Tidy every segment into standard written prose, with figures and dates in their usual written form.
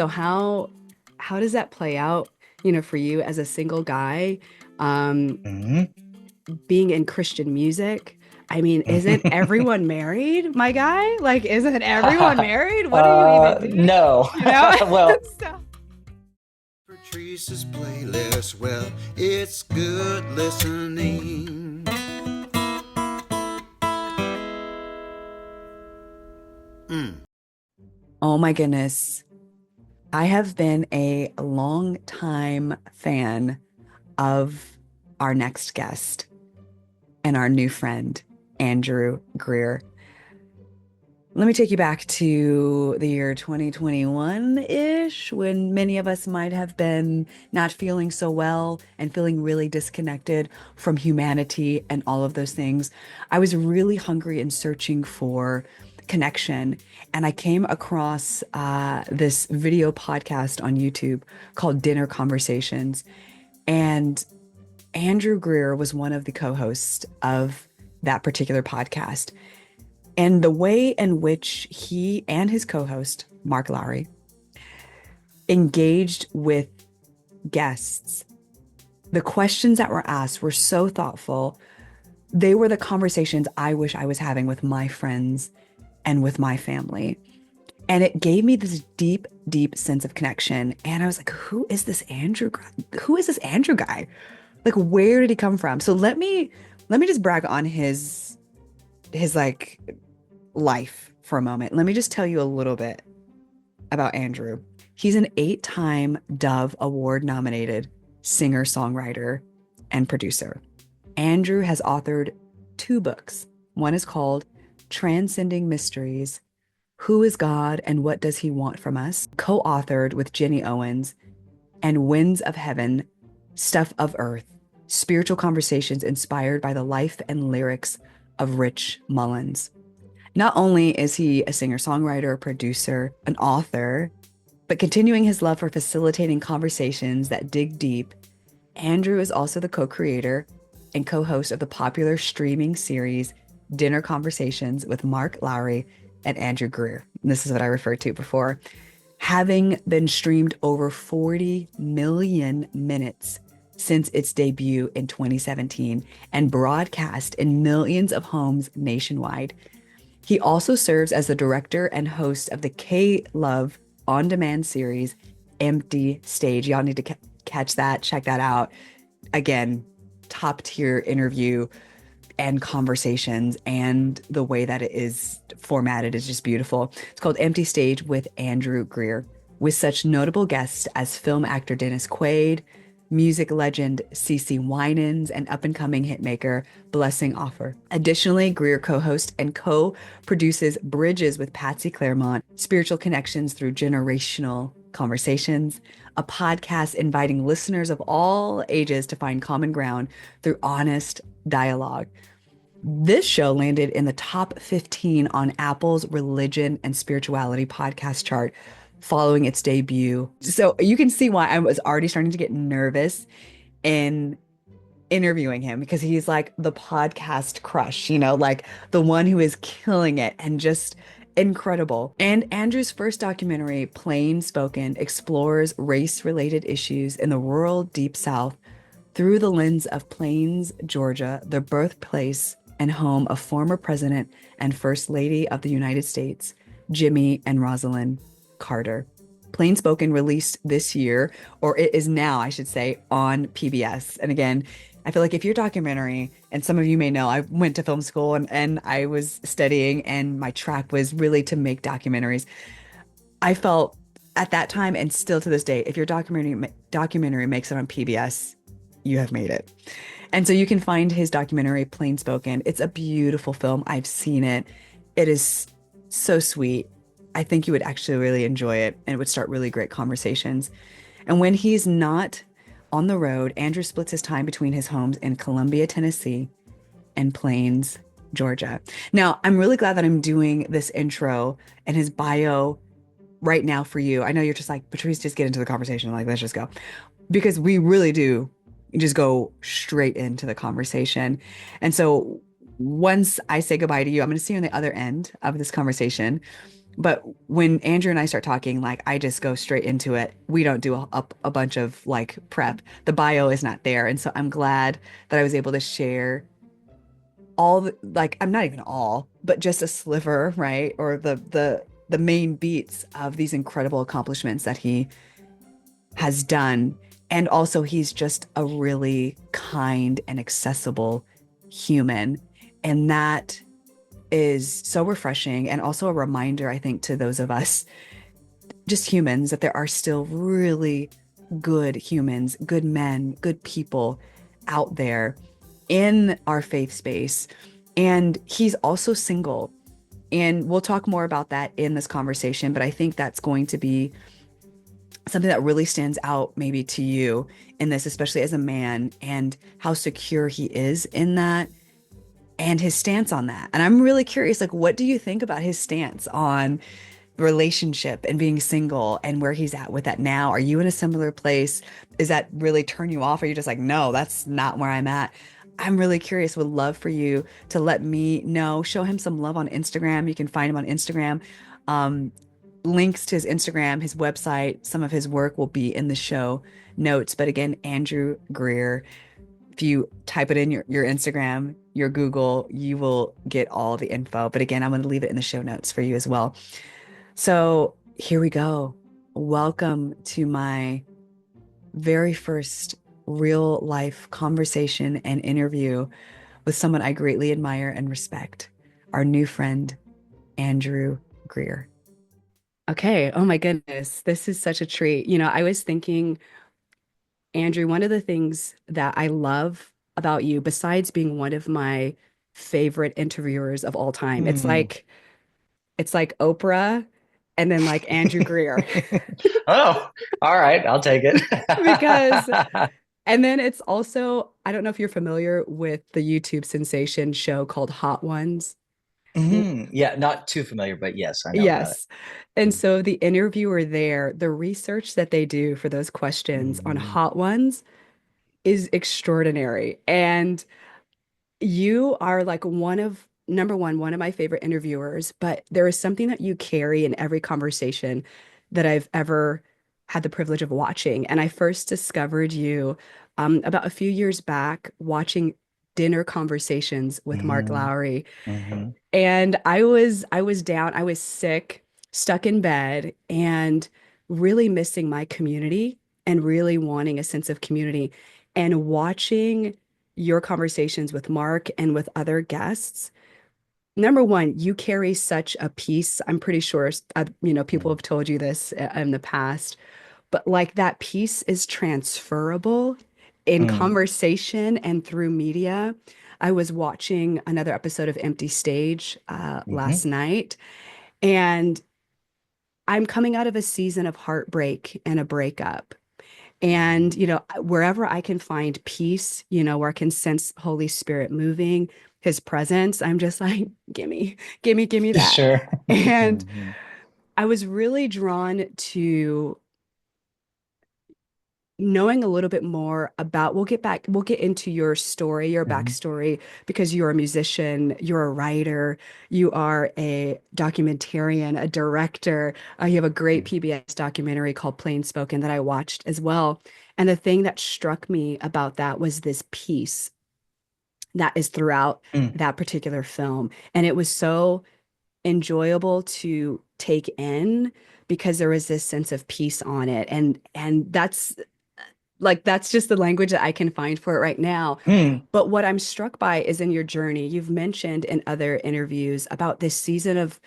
So how does that play out, for you as a single guy, um, Mhm. being in Christian music? I mean, isn't everyone married, my guy? Like, isn't everyone married? What are you even doing? No. You know? Well, So Patrice's playlist, well, it's good listening. oh my goodness. I have been a long time fan of our next guest and our new friend, Andrew Greer. Let me take you back to the year 2021-ish, when many of us might have been not feeling so well and feeling really disconnected from humanity and all of those things. I was really hungry and searching for connection. And I came across this video podcast on YouTube called Dinner Conversations. And Andrew Greer was one of the co-hosts of that particular podcast. And the way in which he and his co-host, Mark Lowry, engaged with guests, the questions that were asked were so thoughtful. They were the conversations I wish I was having with my friends and with my family. And it gave me this deep, deep sense of connection. And I was like, who is this Andrew guy? Who is this Andrew guy? Like, where did he come from? So let me just brag on his like life for a moment. Let me just tell you a little bit about Andrew. He's an 8-time Dove Award nominated singer-songwriter and producer. Andrew has authored 2 books. One is called Transcending Mysteries: Who is God and What Does He Want from Us? Co-authored with Jenny Owens, and Winds of Heaven, Stuff of Earth, Spiritual Conversations Inspired by the Life and Lyrics of Rich Mullins. Not only is he a singer-songwriter, producer, an author, but continuing his love for facilitating conversations that dig deep, Andrew is also the co-creator and co-host of the popular streaming series Dinner Conversations with Mark Lowry and Andrew Greer. This is what I referred to before. Having been streamed over 40 million minutes since its debut in 2017 and broadcast in millions of homes nationwide. He also serves as the director and host of the K-Love on-demand series, Empty Stage. Y'all need to catch that, check that out. Again, top tier interview and conversations, and the way that it is formatted is just beautiful. It's called Empty Stage with Andrew Greer, with such notable guests as film actor Dennis Quaid, music legend CeCe Winans, and up-and-coming hitmaker Blessing Offor. Additionally, Greer co-hosts and co-produces Bridges with Patsy Claremont, Spiritual Connections Through Generational Conversations, a podcast inviting listeners of all ages to find common ground through honest dialogue. This show landed in the top 15 on Apple's religion and spirituality podcast chart following its debut. So you can see why I was already starting to get nervous in interviewing him, because he's like the podcast crush, like the one who is killing it and just incredible. And Andrew's first documentary, Plain Spoken, explores race-related issues in the rural Deep South through the lens of Plains, Georgia, the birthplace and home of former President and First Lady of the United States, Jimmy and Rosalind Carter. Plain Spoken released this year, or it is now, I should say, on PBS. And again, I feel like if your documentary, and some of you may know, I went to film school and I was studying, and my track was really to make documentaries. I felt at that time, and still to this day, if your documentary makes it on PBS, you have made it. And so you can find his documentary, Plain Spoken. It's a beautiful film. I've seen it. It is so sweet. I think you would actually really enjoy it, and it would start really great conversations. And when he's not on the road, Andrew splits his time between his homes in Columbia, Tennessee and Plains, Georgia. Now, I'm really glad that I'm doing this intro and his bio right now for you. I know you're just like, Patrice, just get into the conversation. Like, let's just go. Because we really do just go straight into the conversation. And so once I say goodbye to you, I'm going to see you on the other end of this conversation. But when Andrew and I start talking, like I just go straight into it. We don't do a bunch of like prep. The bio is not there. And so I'm glad that I was able to share all the, like I'm not even all, but just a sliver, right? Or the main beats of these incredible accomplishments that he has done. And also he's just a really kind and accessible human. And that is so refreshing and also a reminder, I think, to those of us, just humans, that there are still really good humans, good men, good people out there in our faith space. And he's also single. And we'll talk more about that in this conversation, but I think that's going to be something that really stands out maybe to you in this, especially as a man, and how secure he is in that and his stance on that. And I'm really curious, like, what do you think about his stance on relationship and being single and where he's at with that now? Are you in a similar place? Does that really turn you off? Or are you just like, no, that's not where I'm at? I'm really curious, would love for you to let me know, show him some love on Instagram. You can find him on Instagram. Um, Links to his Instagram, his website, some of his work will be in the show notes. But again, Andrew Greer, if you type it in your Instagram, your Google, you will get all the info. But again, I'm going to leave it in the show notes for you as well. So here we go. Welcome to my very first real life conversation and interview with someone I greatly admire and respect, our new friend, Andrew Greer. Okay. Oh my goodness. This is such a treat. I was thinking, Andrew, one of the things that I love about you, besides being one of my favorite interviewers of all time, Hmm. it's like Oprah and then like Andrew Greer. Oh, all right. I'll take it. Because and then it's also, I don't know if you're familiar with the YouTube sensation show called Hot Ones. Yeah, not too familiar, but yes, I know about it. Yes. And so the interviewer there, the research that they do for those questions on Hmm. Hot Ones is extraordinary. And you are like number one of my favorite interviewers, but there is something that you carry in every conversation that I've ever had the privilege of watching. And I first discovered you about a few years back watching dinner conversations with Mark Hmm. Lowry. Hmm. And I was down, I was sick, stuck in bed, and really missing my community and really wanting a sense of community. And watching your conversations with Mark and with other guests, number one, you carry such a peace. I'm pretty sure, people have told you this in the past, but like that peace is transferable in Hmm. conversation and through media. I was watching another episode of Empty Stage last Hmm. night, and I'm coming out of a season of heartbreak and a breakup. And, wherever I can find peace, where I can sense Holy Spirit moving, his presence, I'm just like, give me that. Sure. And Hmm. I was really drawn to knowing a little bit more about, we'll get into your story, your Hmm. backstory, because you're a musician, you're a writer, you are a documentarian, a director. You have a great PBS documentary called Plain Spoken that I watched as well. And the thing that struck me about that was this piece that is throughout that particular film. And it was so enjoyable to take in because there was this sense of peace on it. And that's just the language that I can find for it right now. Hmm. But what I'm struck by is in your journey, you've mentioned in other interviews about this season of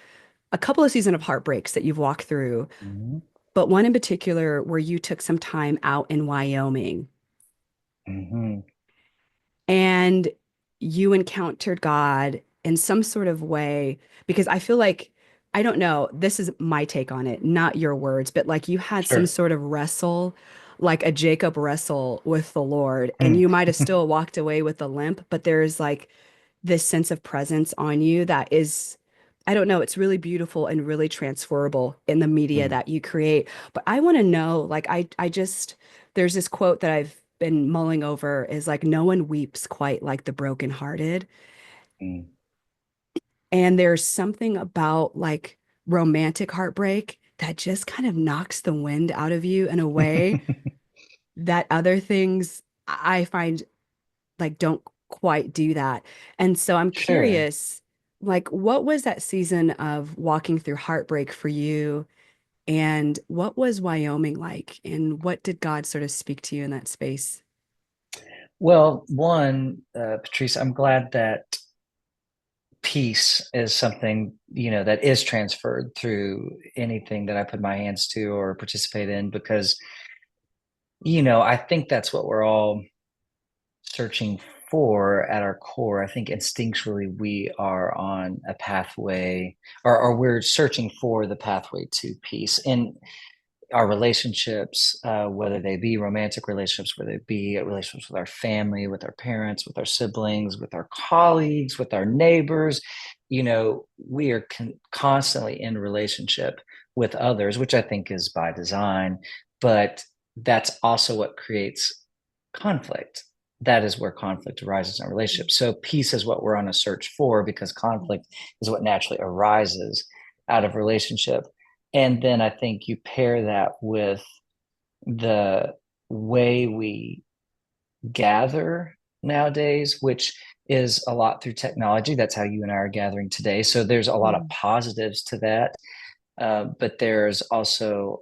a couple of season of heartbreaks that you've walked through, Hmm. but one in particular where you took some time out in Wyoming Hmm. and you encountered God in some sort of way, because I feel like, I don't know, this is my take on it, not your words, but like you had some Sure. sort of wrestle, like a Jacob wrestle with the Lord, and Hmm. you might have still walked away with a limp, but there's like this sense of presence on you that is, I don't know, it's really beautiful and really transferable in the media Hmm. that you create. But I want to know, like, I just, there's this quote that I've been mulling over is like, no one weeps quite like the brokenhearted. Hmm. And there's something about like romantic heartbreak that just kind of knocks the wind out of you in a way that other things I find like don't quite do that. And so I'm Sure. curious, like, what was that season of walking through heartbreak for you? And what was Wyoming like? And what did God sort of speak to you in that space? Well, one, Patrice, I'm glad that peace is something, that is transferred through anything that I put my hands to or participate in, because, I think that's what we're all searching for at our core. I think instinctually we are on a pathway, or we're searching for the pathway to peace. And our relationships, whether they be romantic relationships, whether they be relationships with our family, with our parents, with our siblings, with our colleagues, with our neighbors, we are constantly in relationship with others, which I think is by design, but that's also what creates conflict. That is where conflict arises in a relationship. So peace is what we're on a search for, because conflict is what naturally arises out of relationship. And then I think you pair that with the way we gather nowadays, which is a lot through technology. That's how you and I are gathering today. So there's a lot of Mm. positives to that, but there's also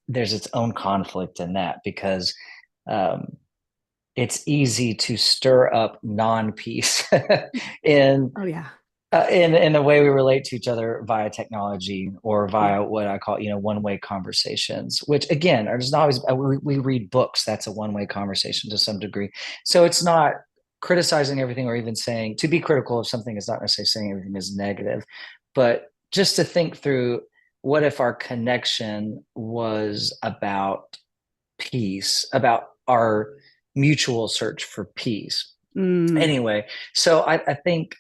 there's its own conflict in that, because um, it's easy to stir up non-peace in Oh, yeah. in the way we relate to each other via technology, or Yeah. via what I call, one-way conversations, which again are just not always, we read books. That's a one-way conversation to some degree. So it's not criticizing everything, or even saying, to be critical of something is not necessarily saying everything is negative, but just to think through, what if our connection was about peace, about our mutual search for peace. Mm. Anyway, so I think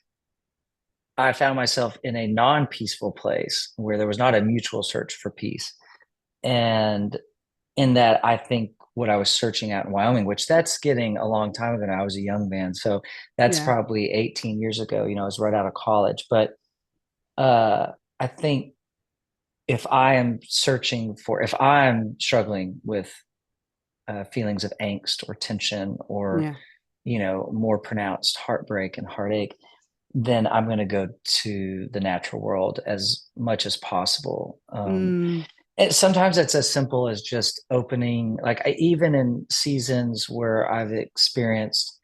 I found myself in a non-peaceful place where there was not a mutual search for peace. And in that, I think what I was searching out in Wyoming, which that's getting a long time ago now. I was a young man. So that's Yeah. probably 18 years ago. I was right out of college. But uh, I think if I'm struggling with feelings of angst or tension, or, Yeah. more pronounced heartbreak and heartache, then I'm going to go to the natural world as much as possible. Mm. Sometimes it's as simple as just opening, like even in seasons where I've experienced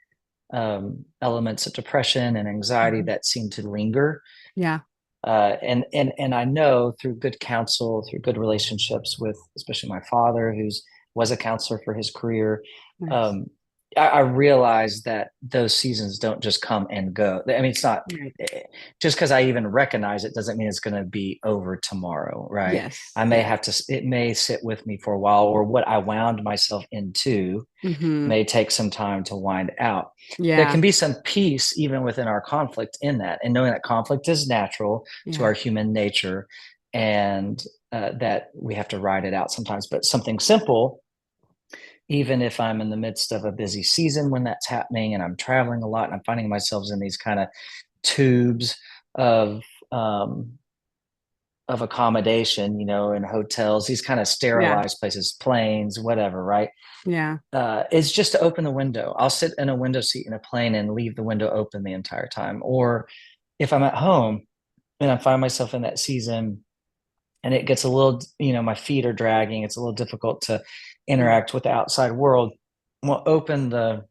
elements of depression and anxiety Mhm. that seem to linger. Yeah. And I know through good counsel, through good relationships with, especially my father, who's was a counselor for his career, Nice. um, I realized that those seasons don't just come and go. I mean, it's not Right. just because I even recognize it doesn't mean it's going to be over tomorrow, right? Yes. I may Yeah. have to. It may sit with me for a while, or what I wound myself into Hmm. may take some time to wind out. There Yeah. can be some peace even within our conflict in that, and knowing that conflict is natural to Yeah. our human nature, and that we have to ride it out sometimes. But something simple, even if I'm in the midst of a busy season when that's happening, and I'm traveling a lot, and I'm finding myself in these kind of tubes of um, of accommodation, in hotels, these kind of Yeah. sterilized places, planes, whatever, right? Yeah. Is just to open the window. I'll sit in a window seat in a plane and leave the window open the entire time. Or if I'm at home and I find myself in that season and it gets a little, my feet are dragging, it's a little difficult to Yeah. interact with the outside world. Well, open the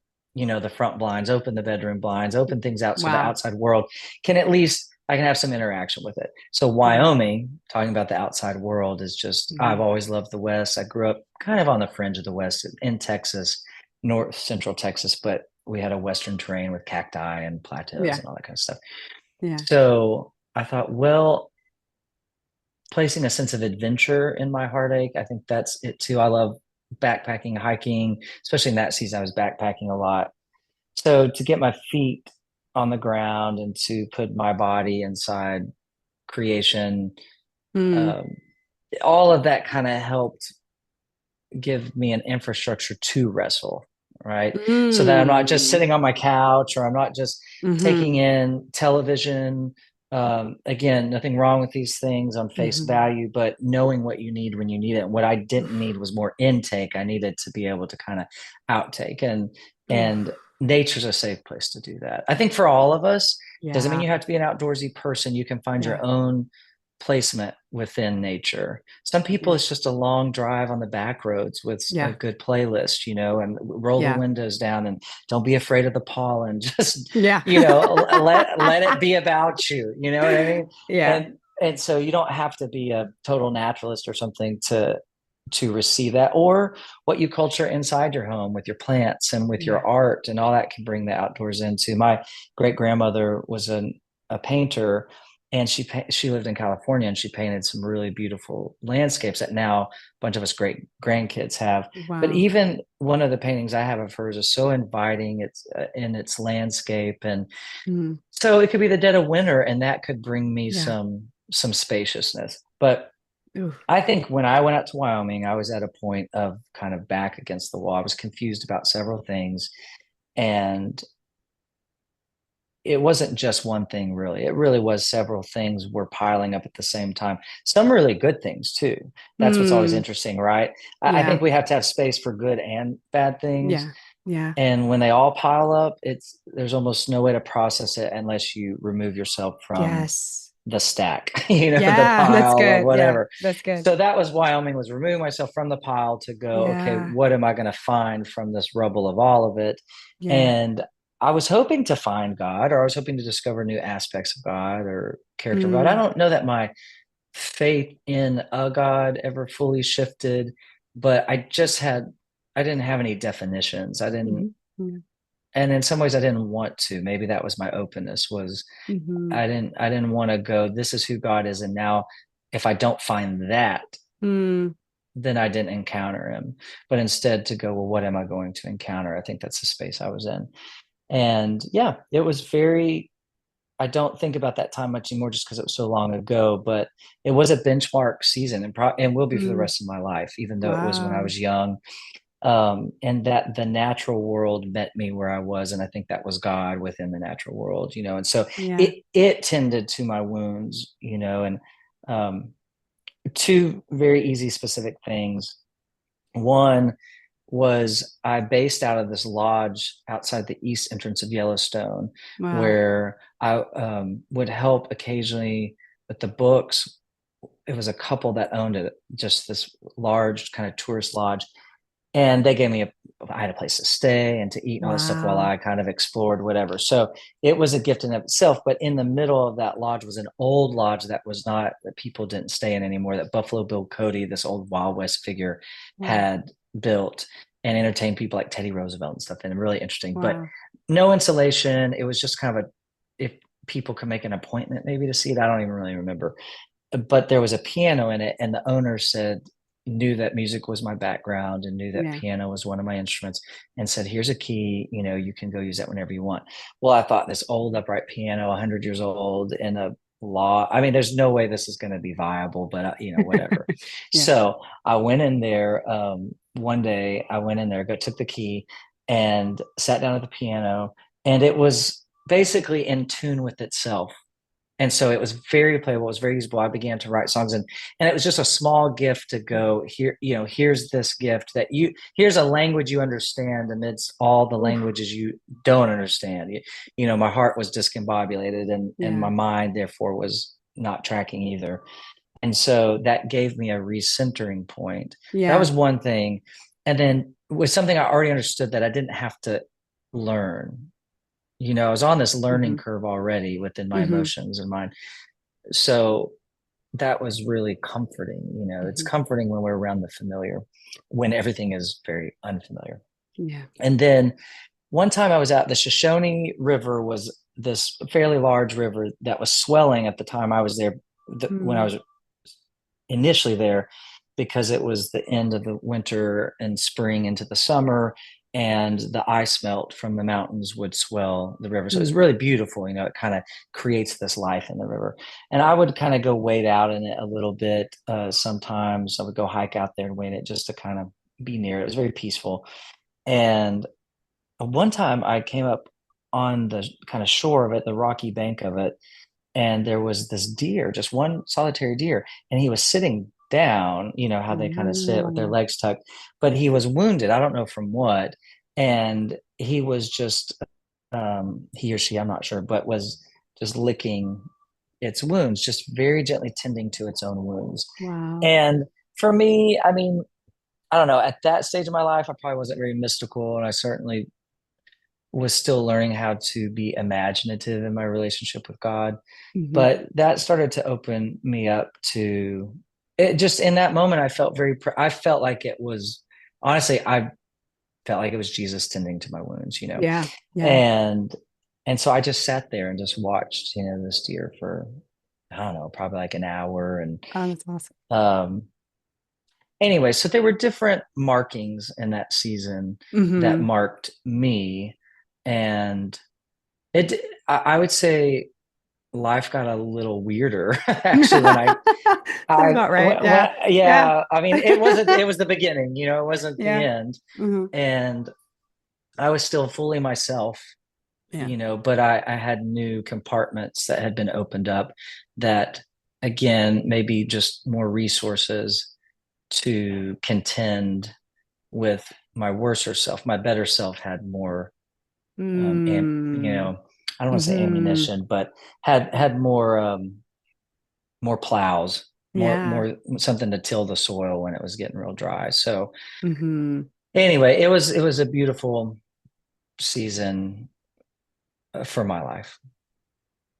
front blinds, open the bedroom blinds, open things out so the Wow. outside world can at least, I can have some interaction with it. So Yeah. Wyoming, talking about the outside world, is just, I've Hmm. always loved the West. I grew up kind of on the fringe of the West in Texas, north central Texas, but we had a Western terrain with cacti and plateaus Yeah. and all that kind of stuff. Yeah. So I thought, well, placing a sense of adventure in my heartache, I think that's it too. I love backpacking, hiking, especially in that season. I was backpacking a lot. So to get my feet on the ground and to put my body inside creation, Mm. um, all of that kind of helped give me an infrastructure to wrestle, right? So that I'm not just Mm. sitting on my couch, or I'm not just taking Hmm. in television, Again, nothing wrong with these things on face Hmm. value, but knowing what you need when you need it. And what I didn't need was more intake. I needed to be able to kind of outtake, and nature's a safe place to do that. I think for all of us, doesn't mean Yeah. you have to be an outdoorsy person. You can find Yeah. your own placement within nature. Some people, Yeah. it's just a long drive on the back roads with a Yeah. good playlist, and roll the Yeah. windows down and don't be afraid of the pollen. Just, Yeah. let it be about you. You know what I mean? Yeah. And so you don't have to be a total naturalist or something to receive that, or what you culture inside your home with your plants and with Yeah. your art, and all that can bring the outdoors into. My great grandmother was a painter, and she lived in California, and she painted some really beautiful landscapes that now a bunch of us great grandkids have. But Wow. even one of the paintings I have of hers is so inviting. It's in its landscape, and Mm. so it could be the dead of winter, and that could bring me Yeah. some spaciousness. But Ooh. I think when I went out to Wyoming, I was at a point of kind of back against the wall. I was confused about several things, and it wasn't just one thing, really. It really was several things were piling up at the same time. Some really good things too. That's what's always Mm. interesting, right? I think Yeah. we have to have space for good and bad things. Yeah. Yeah. And when they all pile up, there's almost no way to process it unless you remove yourself from Yes. the stack, the Yeah. That's pile of good. Yeah. whatever. That's good. So that was Wyoming, was removing myself from the pile to go, okay, Yeah. what am I going to find from this rubble of all of it? Yeah. And I was hoping to find God, or I was hoping to discover new aspects of God or character of God. I Mm. don't know that my faith in a God ever fully shifted, but I didn't have any definitions. I didn't, Mhm. Yeah. and in some ways I didn't want to. Maybe that was my openness, was Mhm. I didn't want to go, this is who God is, and now if I don't find that, Mm. then I didn't encounter him. But instead to go, well, what am I going to encounter? I think that's the space I was in. And yeah, it was very, I don't think about that time much anymore just because it was so long ago, but it was a benchmark season, and will be for the Mm. rest of my life, even though it was when I Wow. was young. And that the natural world met me where I was, and I think that was God within the natural world, and so Yeah. it tended to my wounds, and um, two very easy specific things. One was I based out of this lodge outside the east entrance of Yellowstone, Wow. where I would help occasionally with the books. It was a couple that owned it, just this large kind of tourist lodge, and they gave me I had a place to stay and to eat and all this stuff while Wow. I kind of explored whatever. So it was a gift in of itself. But in the middle of that lodge was an old lodge that was not, that people didn't stay in anymore, that Buffalo Bill Cody, this old Wild West figure, Wow. had built and entertained people like Teddy Roosevelt and stuff. And really interesting, but Wow. no insulation. It was just kind of if people could make an appointment maybe to see it. I don't even really remember, but there was a piano in it, and the owner said, knew that music was my background and knew that Yeah. piano was one of my instruments, and said, here's a key, you can go use that whenever you want. Well, I thought, this old upright piano, 100 years old, in a law, I mean, there's no way this is going to be viable, but whatever. Yeah. So I went in there, one day I went in there, took the key and sat down at the piano, and it was basically in tune with itself. And so it was very playable. It was very usable. I began to write songs, and it was just a small gift to go here. Here's this gift here's a language you understand amidst all the Oof. languages you don't understand. My heart was discombobulated, and Yeah. my mind therefore was not tracking either. And so that gave me a recentering point. That Yeah. was one thing. And then with something I already understood that I didn't have to learn. I was on this learning Hmm. curve already within my Hmm. emotions and mind. So that was really comforting. It's Hmm. comforting when we're around the familiar, when everything is very unfamiliar. Yeah. And then one time I was out, the Shoshone River was this fairly large river that was swelling at the time I was there, when I Mm. was initially there, because it was the end of the winter and spring into the summer, and the ice melt from the mountains would swell the river. So it was Mm. really beautiful. It kind of creates this life in the river. And I would kind of go wade out in it a little bit. Sometimes I would go hike out there and wade it just to kind of be near it. It was very peaceful. And one time I came up on the kind of shore of it, the rocky bank of it, and there was this deer, just one solitary deer, and he was sitting down, you know how they kind of sit with their Oh, legs tucked, but he was wounded. I don't know from what. And he was just, he or she, I'm not sure, but was just licking its wounds, just very gently tending to its own wounds. wow. And for me, I mean, I don't know, at that stage of my life, I probably wasn't very mystical, and I certainly was still learning how to be imaginative in my relationship with God. Hmm. But that started to open me up to it. Just in that moment, I felt I felt like it was, honestly, I felt like it was Jesus tending to my wounds, you know. Yeah. Yeah. And so I just sat there and just watched, you know, this deer for, I don't know, probably like an hour. And Oh, that's awesome. um anyway, so there were different markings in that season that Hmm. marked me. And it, I would say life got a little weirder actually when Sounds about right. Yeah. Yeah. yeah, I mean, it was the beginning, you know, it wasn't the Yeah. end. Hmm. And I was still fully myself, Yeah. you know, but I had new compartments that had been opened up that, again, maybe just more resources to contend with my worser self. My better self had more, you Mm. know, I don't want to say Hmm. ammunition, but had more, more plows, Yeah. more something to till the soil when it was getting real dry. So Hmm. anyway, it was a beautiful season for my life.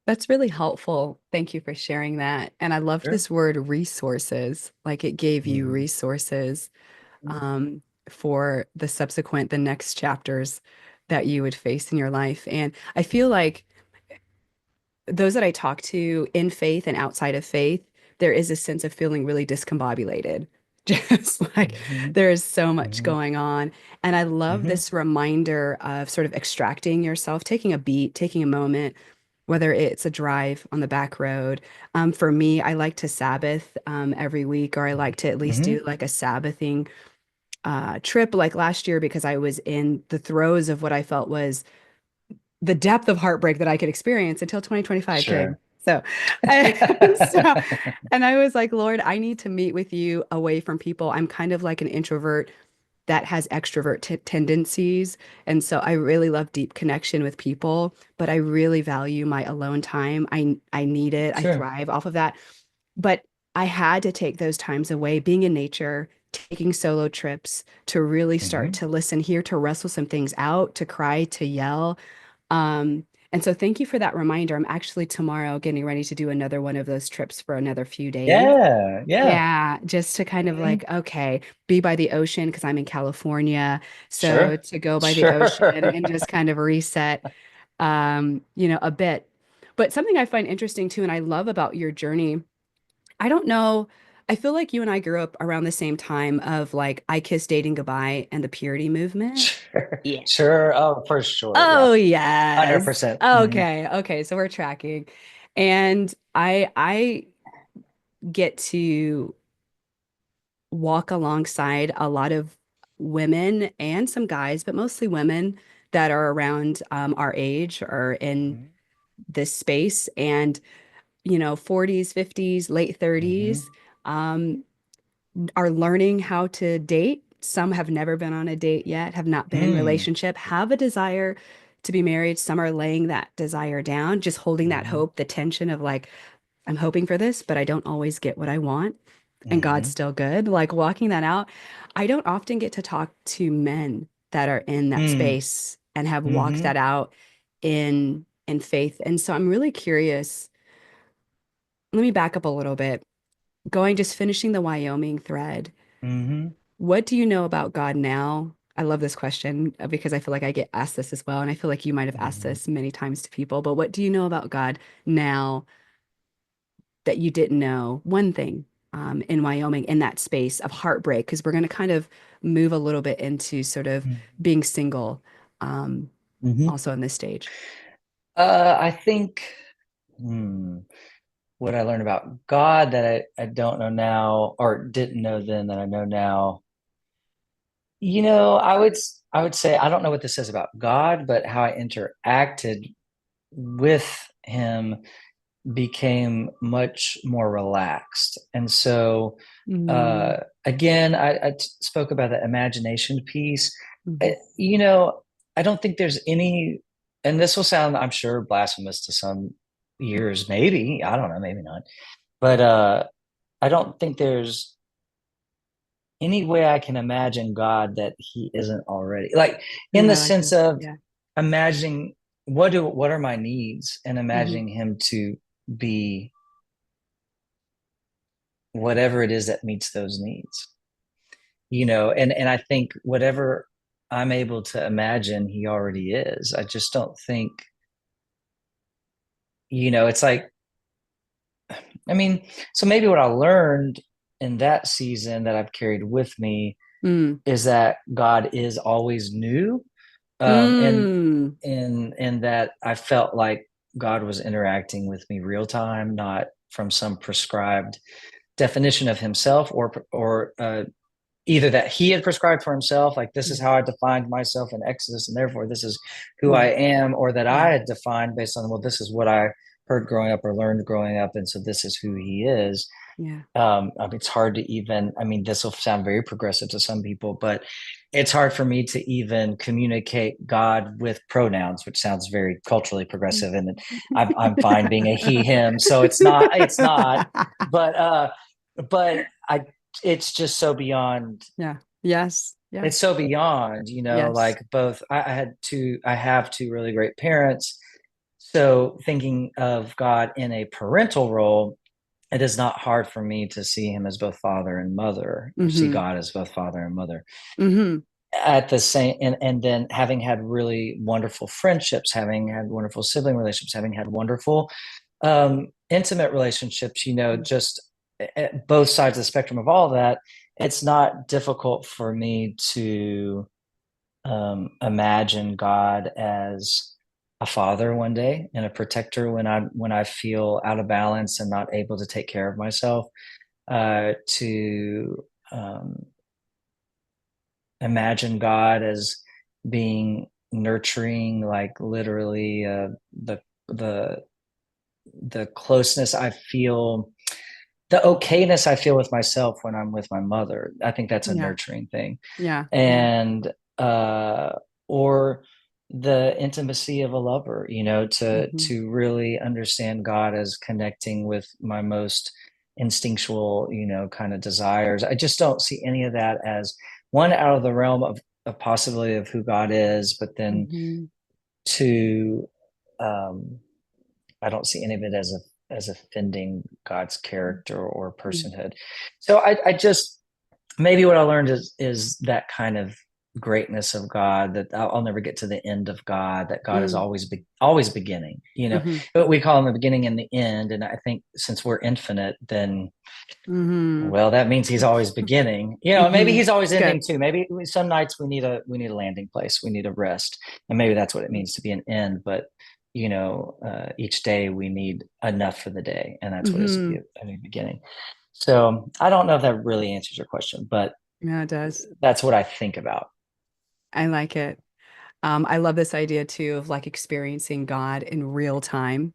That's really helpful. Thank you for sharing that. And I loved Sure. this word resources, like it gave you Mhm. resources for the next chapters that you would face in your life. And I feel like those that I talk to in faith and outside of faith, there is a sense of feeling really discombobulated. Just like Mhm. there is so much Mhm. going on. And I love Mhm. this reminder of sort of extracting yourself, taking a beat, taking a moment, whether it's a drive on the back road. For me, I like to Sabbath every week, or I like to at least do Mhm. like a Sabbathing trip like last year because I was in the throes of what I felt was the depth of heartbreak that I could experience until 2025 came. Sure. So, I, so, and I was like, Lord, I need to meet with you away from people. I'm kind of like an introvert that has extrovert tendencies. And so I really love deep connection with people, but I really value my alone time. I need it. I Sure. thrive off of that. But I had to take those times away, being in nature, taking solo trips to really start Mhm. to listen here, to wrestle some things out, to cry, to yell. And so thank you for that reminder. I'm actually tomorrow getting ready to do another one of those trips for another few days. Yeah. Yeah. Yeah, just to kind of Mhm. like, okay, be by the ocean because I'm in California. So Sure. to go by the ocean Sure. and just kind of reset, a bit. But something I find interesting too, and I love about your journey, I don't know. I feel like you and I grew up around the same time of like I Kiss Dating Goodbye and the purity movement. Sure. Yeah. Sure. Oh, for sure. Yeah. Oh yes. 100%. Mhm. Okay. Okay. So we're tracking. And I get to walk alongside a lot of women and some guys, but mostly women that are around our age or in Mhm. this space. And 40s, 50s, late Mhm. 30s. Um, are learning how to date. Some have never been on a date yet, have not been in Mm. relationship, have a desire to be married. Some are laying that desire down, just holding that Mhm. hope, the tension of like, I'm hoping for this, but I don't always get what I want. And God's Mhm. still good. Like walking that out. I don't often get to talk to men that are in that Mm. space and have walked that Mhm. out in faith. And so I'm really curious. Let me back up a little bit. Just finishing the Wyoming thread. Mhm. What do you know about God now? I love this question because I feel like I get asked this as well. And I feel like you might have asked Mhm. this many times to people, but what do you know about God now that you didn't know? One thing in Wyoming, in that space of heartbreak, because we're going to kind of move a little bit into sort of being single um, Mhm. also on this stage. I think, hmm, what I learned about God that I don't know now, or didn't know then that I know now. You know, I would say I don't know what this says about God, but how I interacted with him became much more relaxed. And so, Mm, again, I spoke about the imagination piece. mhm. You know, I don't think there's any, and this will sound, I'm sure, blasphemous to some ears, maybe, I don't know, maybe not. But I don't think there's any way I can imagine God that he isn't already. Like in Ooh, the I like sense this. of Yeah. imagining what are my needs and Hmm. imagining him to be whatever it is that meets those needs. And I think whatever I'm able to imagine he already is. I just don't think, it's like, I mean, so maybe what I learned in that season that I've carried with me Mm. is that God is always new. And Mm. in that I felt like God was interacting with me real time, not from some prescribed definition of himself, or either that he had prescribed for himself, like this is Yeah. how I defined myself in Exodus, and therefore this is who I Yeah. am, or that I Yeah. had defined based on, well, this is what I heard growing up or learned growing up, and so this is who he is. Yeah. I mean, it's hard to even, I mean, this will sound very progressive to some people, but it's hard for me to even communicate God with pronouns, which sounds very culturally progressive. And I'm fine being a he, him. So it's not, but it's just so beyond, Yeah. Yes. Yeah. it's so beyond, Yes. like both, I have two really great parents. So thinking of God in a parental role, it is not hard for me to see him as both father and mother, or see Hmm. God as both father and mother Hmm. at the same. And then having had really wonderful friendships, having had wonderful sibling relationships, having had wonderful intimate relationships, just at both sides of the spectrum of all that, it's not difficult for me to imagine God as a father one day and a protector when I feel out of balance and not able to take care of myself, to imagine God as being nurturing, like literally, the the closeness I feel, the okayness I feel with myself when I'm with my mother. I think that's a Yeah. nurturing thing. Yeah. Yeah. And or the intimacy of a lover, to Hmm. really understand God as connecting with my most instinctual, kind of desires. I just don't see any of that as one out of the realm of possibility of who God is, but then Hmm. two, um, I don't see any of it as offending God's character or Yeah. personhood. So I just, maybe what I learned is that kind of greatness of God, that I'll never get to the end of God, that God is Mm. always beginning, Hmm. but we call him the beginning and the end. And I think since we're infinite, then, Hmm. well, that means he's always beginning, maybe Hmm. he's always ending Good. too. Maybe some nights we need a landing place. We need a rest. And maybe that's what it means to be an end. But, each day we need enough for the day. And that's what is to be Hmm. a new beginning. So I don't know if that really answers your question, but Yeah, it does. that's what I think about. I like it. I love this idea too of like experiencing God in real time,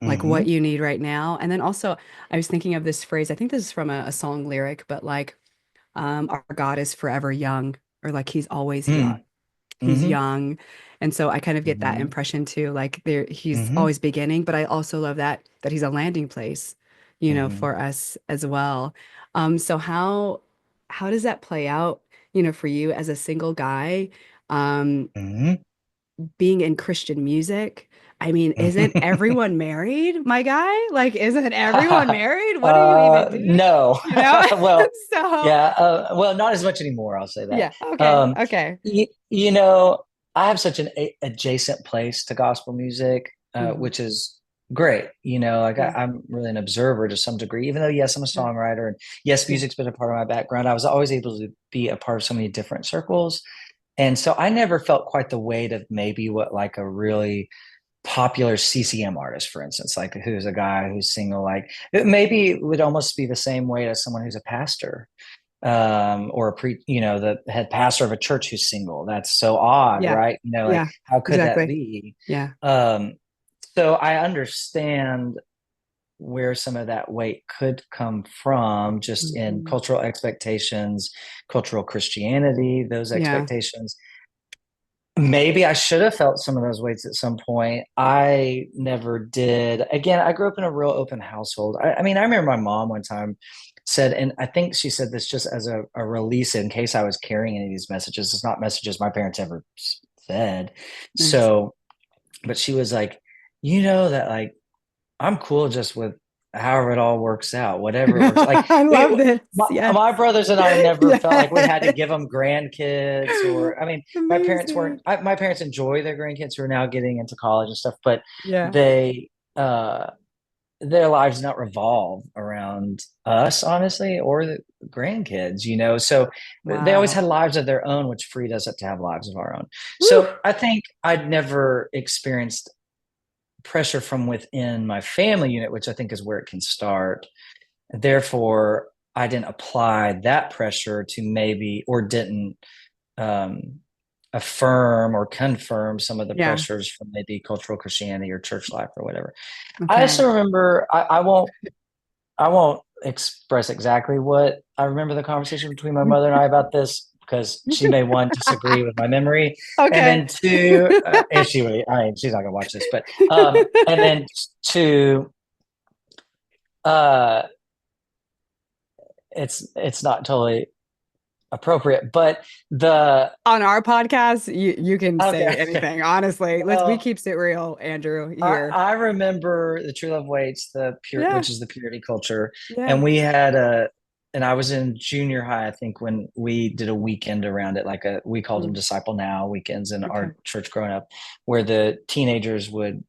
like what Hmm. you need right now. And then also, I was thinking of this phrase. I think this is from a song lyric, but like, our God is forever young, or like he's always young. Mm. He's Hmm. young. And so I kind of get that Hmm. impression too. Like he's Hmm. always beginning, but I also love that he's a landing place, Hmm. for us as well. So how does that play out, for you as a single guy? Um, Hmm. being in Christian music. I mean, isn't everyone married, my guy? Like, isn't everyone married? What are you even doing? No. You know? Well, So, yeah. Well, not as much anymore. I'll say that. yeah. Okay. Um, Okay. you know, I have such an adjacent place to gospel music, Hmm. which is great. Like Yeah. I'm really an observer to some degree, even though, yes, I'm a Yeah. songwriter, and yes, Yeah. music's been a part of my background. I was always able to be a part of so many different circles. And so I never felt quite the weight of maybe what like a really popular CCM artist, for instance, like who's a guy who's single, like it maybe would almost be the same way as someone who's a pastor, or the head pastor of a church who's single. That's so odd, Yeah. right? Like Yeah. how could that Exactly. be? Yeah. Um, So I understand where some of that weight could come from, just in Mhm. cultural expectations, cultural Christianity, those Yeah. expectations. Maybe I should have felt some of those weights at some point. I never did. Again, I grew up in a real open household. I mean, I remember my mom one time said, and I think she said this just as a release in case I was carrying any of these messages. It's not messages my parents ever said. Nice. So, but she was like, you know, that like I'm cool just with however it all works out, whatever it works. Like I we, love this. my, Yes. my brothers and I never felt like we had to Yes. give them grandkids, or I mean, my parents weren't. Amazing. My parents enjoy their grandkids who are now getting into college and stuff, but Yeah. they their lives do not revolve around us, honestly, or the grandkids. So they always Wow. had lives of their own, which freed us up to have lives of our own. Whew. So I think I'd never experienced pressure from within my family unit, which I think is where it can start. Therefore, I didn't apply that pressure to maybe, or didn't um, affirm or confirm some of the Yeah. pressures from maybe cultural Christianity or church life or whatever. I Okay. also remember, I won't express exactly what I remember the conversation between my mother and I about this, because she may, one, disagree with my memory, and Okay. then two, if she really, I mean, she's not gonna watch this, but and then two, uh, it's not totally appropriate, but the On our podcast, you can say okay, anything. Honestly, we well, keeps it real, Andrew, I, here. I remember the True Love Waits, the pure, Yeah. which is the purity culture, Yeah. and and I was in junior high, I think, when we did a weekend around it, we called them Mm, Disciple Now weekends in okay. our church growing up, where the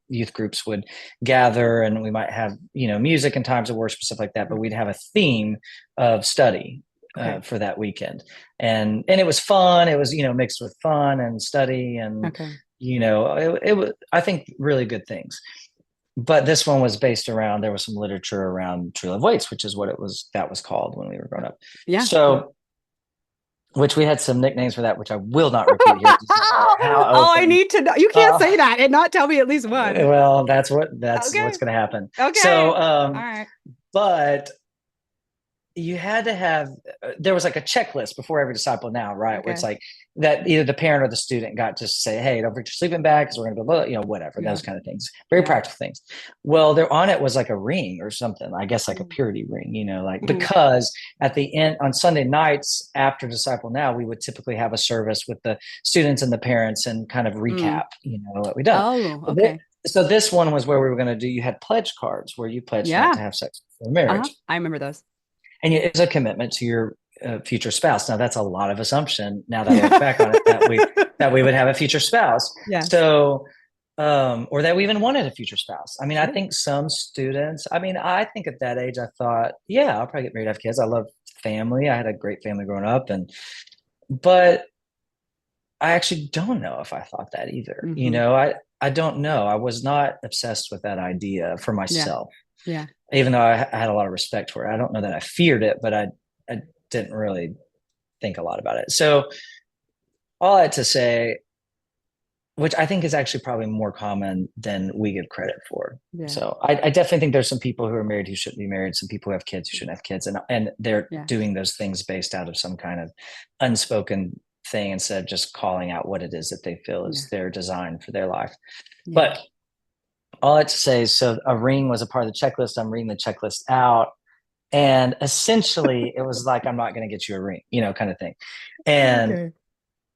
youth groups would gather, and we might have music and times of worship, stuff like that, but Mm, we'd have a theme of study. okay. For that weekend, and it was fun. It was mixed with fun and study, and Okay. it was, I think, really good things. But this one was based around, there was some literature around True Love Waits, which is what that was called when we were growing up. Yeah. Yeah. So, which we had some nicknames for that, which I will not repeat here, no matter how Oh, I open. need to know. You can't Uh, say that and not tell me at least one. well, that's Okay. what's going to happen. Okay. So, All right. but you had to have there was like a checklist before every Disciple Now, right, where it's Okay. like that either the parent or the student got to say, hey, don't forget your sleeping bag because we're going to go, whatever, Yeah. those kind of things, very Yeah. practical things. Well, there on it was like a ring or something, I guess, like a Mm, purity ring, like, mm, because at the end on Sunday nights after Disciple Now, we would typically have a service with the students and the parents and kind of mm. recap what we done. Oh, so, okay. so this one was where we were going to do, you had pledge cards where you pledged not Yeah. to have sex before marriage, I remember those. and it's a commitment to your future spouse. Now, that's a lot of assumption. Now that I look back on it, Yeah. that we would have a future spouse. Yes. So, or that we even wanted a future spouse. I mean, I Sure. think some students. I mean, I think at that age, I thought, yeah, I'll probably get married, have kids. I love family. I had a great family growing up, but I actually don't know if I thought that either. Hmm. I don't know. I was not obsessed with that idea for Yeah. myself, Yeah. even though I had a lot of respect for it. I don't know that I feared it, but I didn't really think a lot about it. So all that to say, which I think is actually probably more common than we give credit for. Yeah. So I definitely think there's some people who are married who shouldn't be married, some people who have kids who shouldn't have kids, and they're Yeah. doing those things based out of some kind of unspoken thing instead of just calling out what it is that they feel Yeah. is their design for their life. Yeah. But all that to say is, so a ring was a part of the checklist. I'm reading the checklist out, and essentially it was like, I'm not going to get you a ring, kind of thing. And Okay.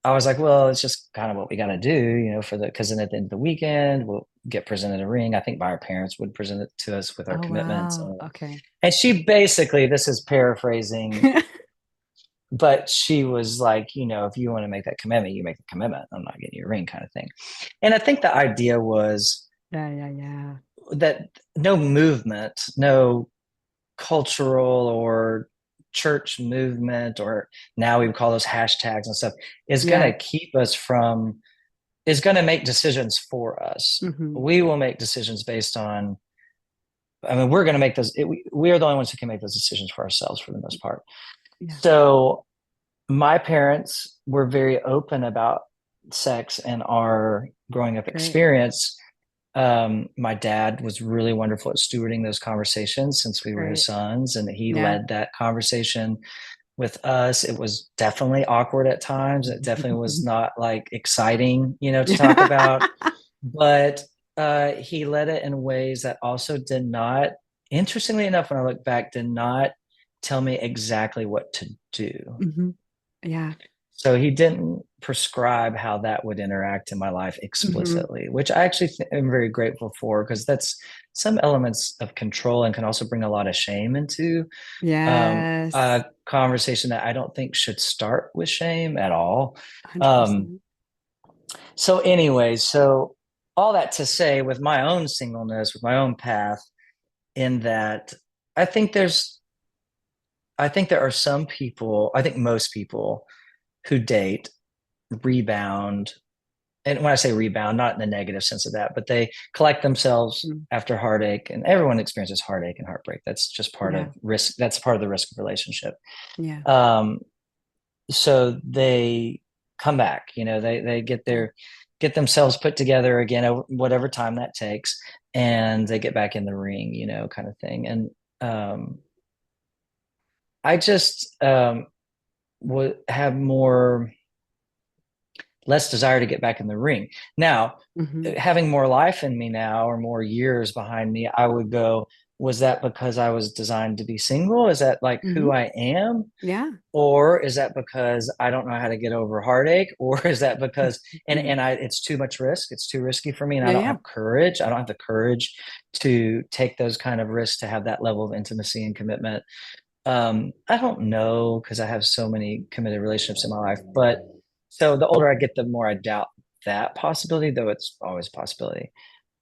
I was like, well, it's just kind of what we got to do, because then at the end of the weekend, we'll get presented a ring. I think our parents would present it to us with our Oh, commitments. wow. Okay. And she basically, this is paraphrasing, but she was like, if you want to make that commitment, you make the commitment. I'm not getting you a ring, kind of thing. And I think the idea was Yeah. Yeah. Yeah. that no movement, no cultural or church movement, or now we would call those hashtags and stuff, is going Yeah. to keep us from, is going to make decisions for us. Hmm. We will make decisions based on, I mean, we're going to make those, we are the only ones who can make those decisions for ourselves for the most part. Yeah. So my parents were very open about sex and our growing up Great. experience. My dad was really wonderful at stewarding those conversations since we were his Great. sons, and he Yeah. led that conversation with us. It was definitely awkward at times. It definitely was not like exciting, to talk about, but he led it in ways that also did not, interestingly enough, when I look back, did not tell me exactly what to do. Hmm. Yeah. So he didn't prescribe how that would interact in my life Hmm. explicitly, which I actually am very grateful for, because that's some elements of control and can also bring a lot of shame into Yes. a conversation that I don't think should start with shame at all. Um, 100%. so, anyways, so all that to say, with my own singleness, with my own path, in that I think there's, I think there are some people, I think most people who date rebound. And when I say rebound, not in the negative sense of that, but they collect themselves Mm. after heartache, and everyone experiences heartache and heartbreak. That's just part Yeah. of risk. That's part of the risk of relationship. Yeah. Um, so they come back, they Yeah. get themselves put together again, whatever time that takes, and they get back in the ring, kind of thing. And I just would have less desire to get back in the ring. Now, Hmm. having more life in me now, or more years behind me, I would go, was that because I was designed to be single? Is that like Hmm. who I am? Yeah. Or is that because I don't know how to get over heartache? Or is that because, Mhm. it's too much risk. It's too risky for me. And I Yeah. don't Yeah. have courage. I don't have the courage to take those kind of risks, to have that level of intimacy and commitment. I don't know, because I have so many committed relationships in my life. But so the older I get, the more I doubt that possibility, though it's always a possibility.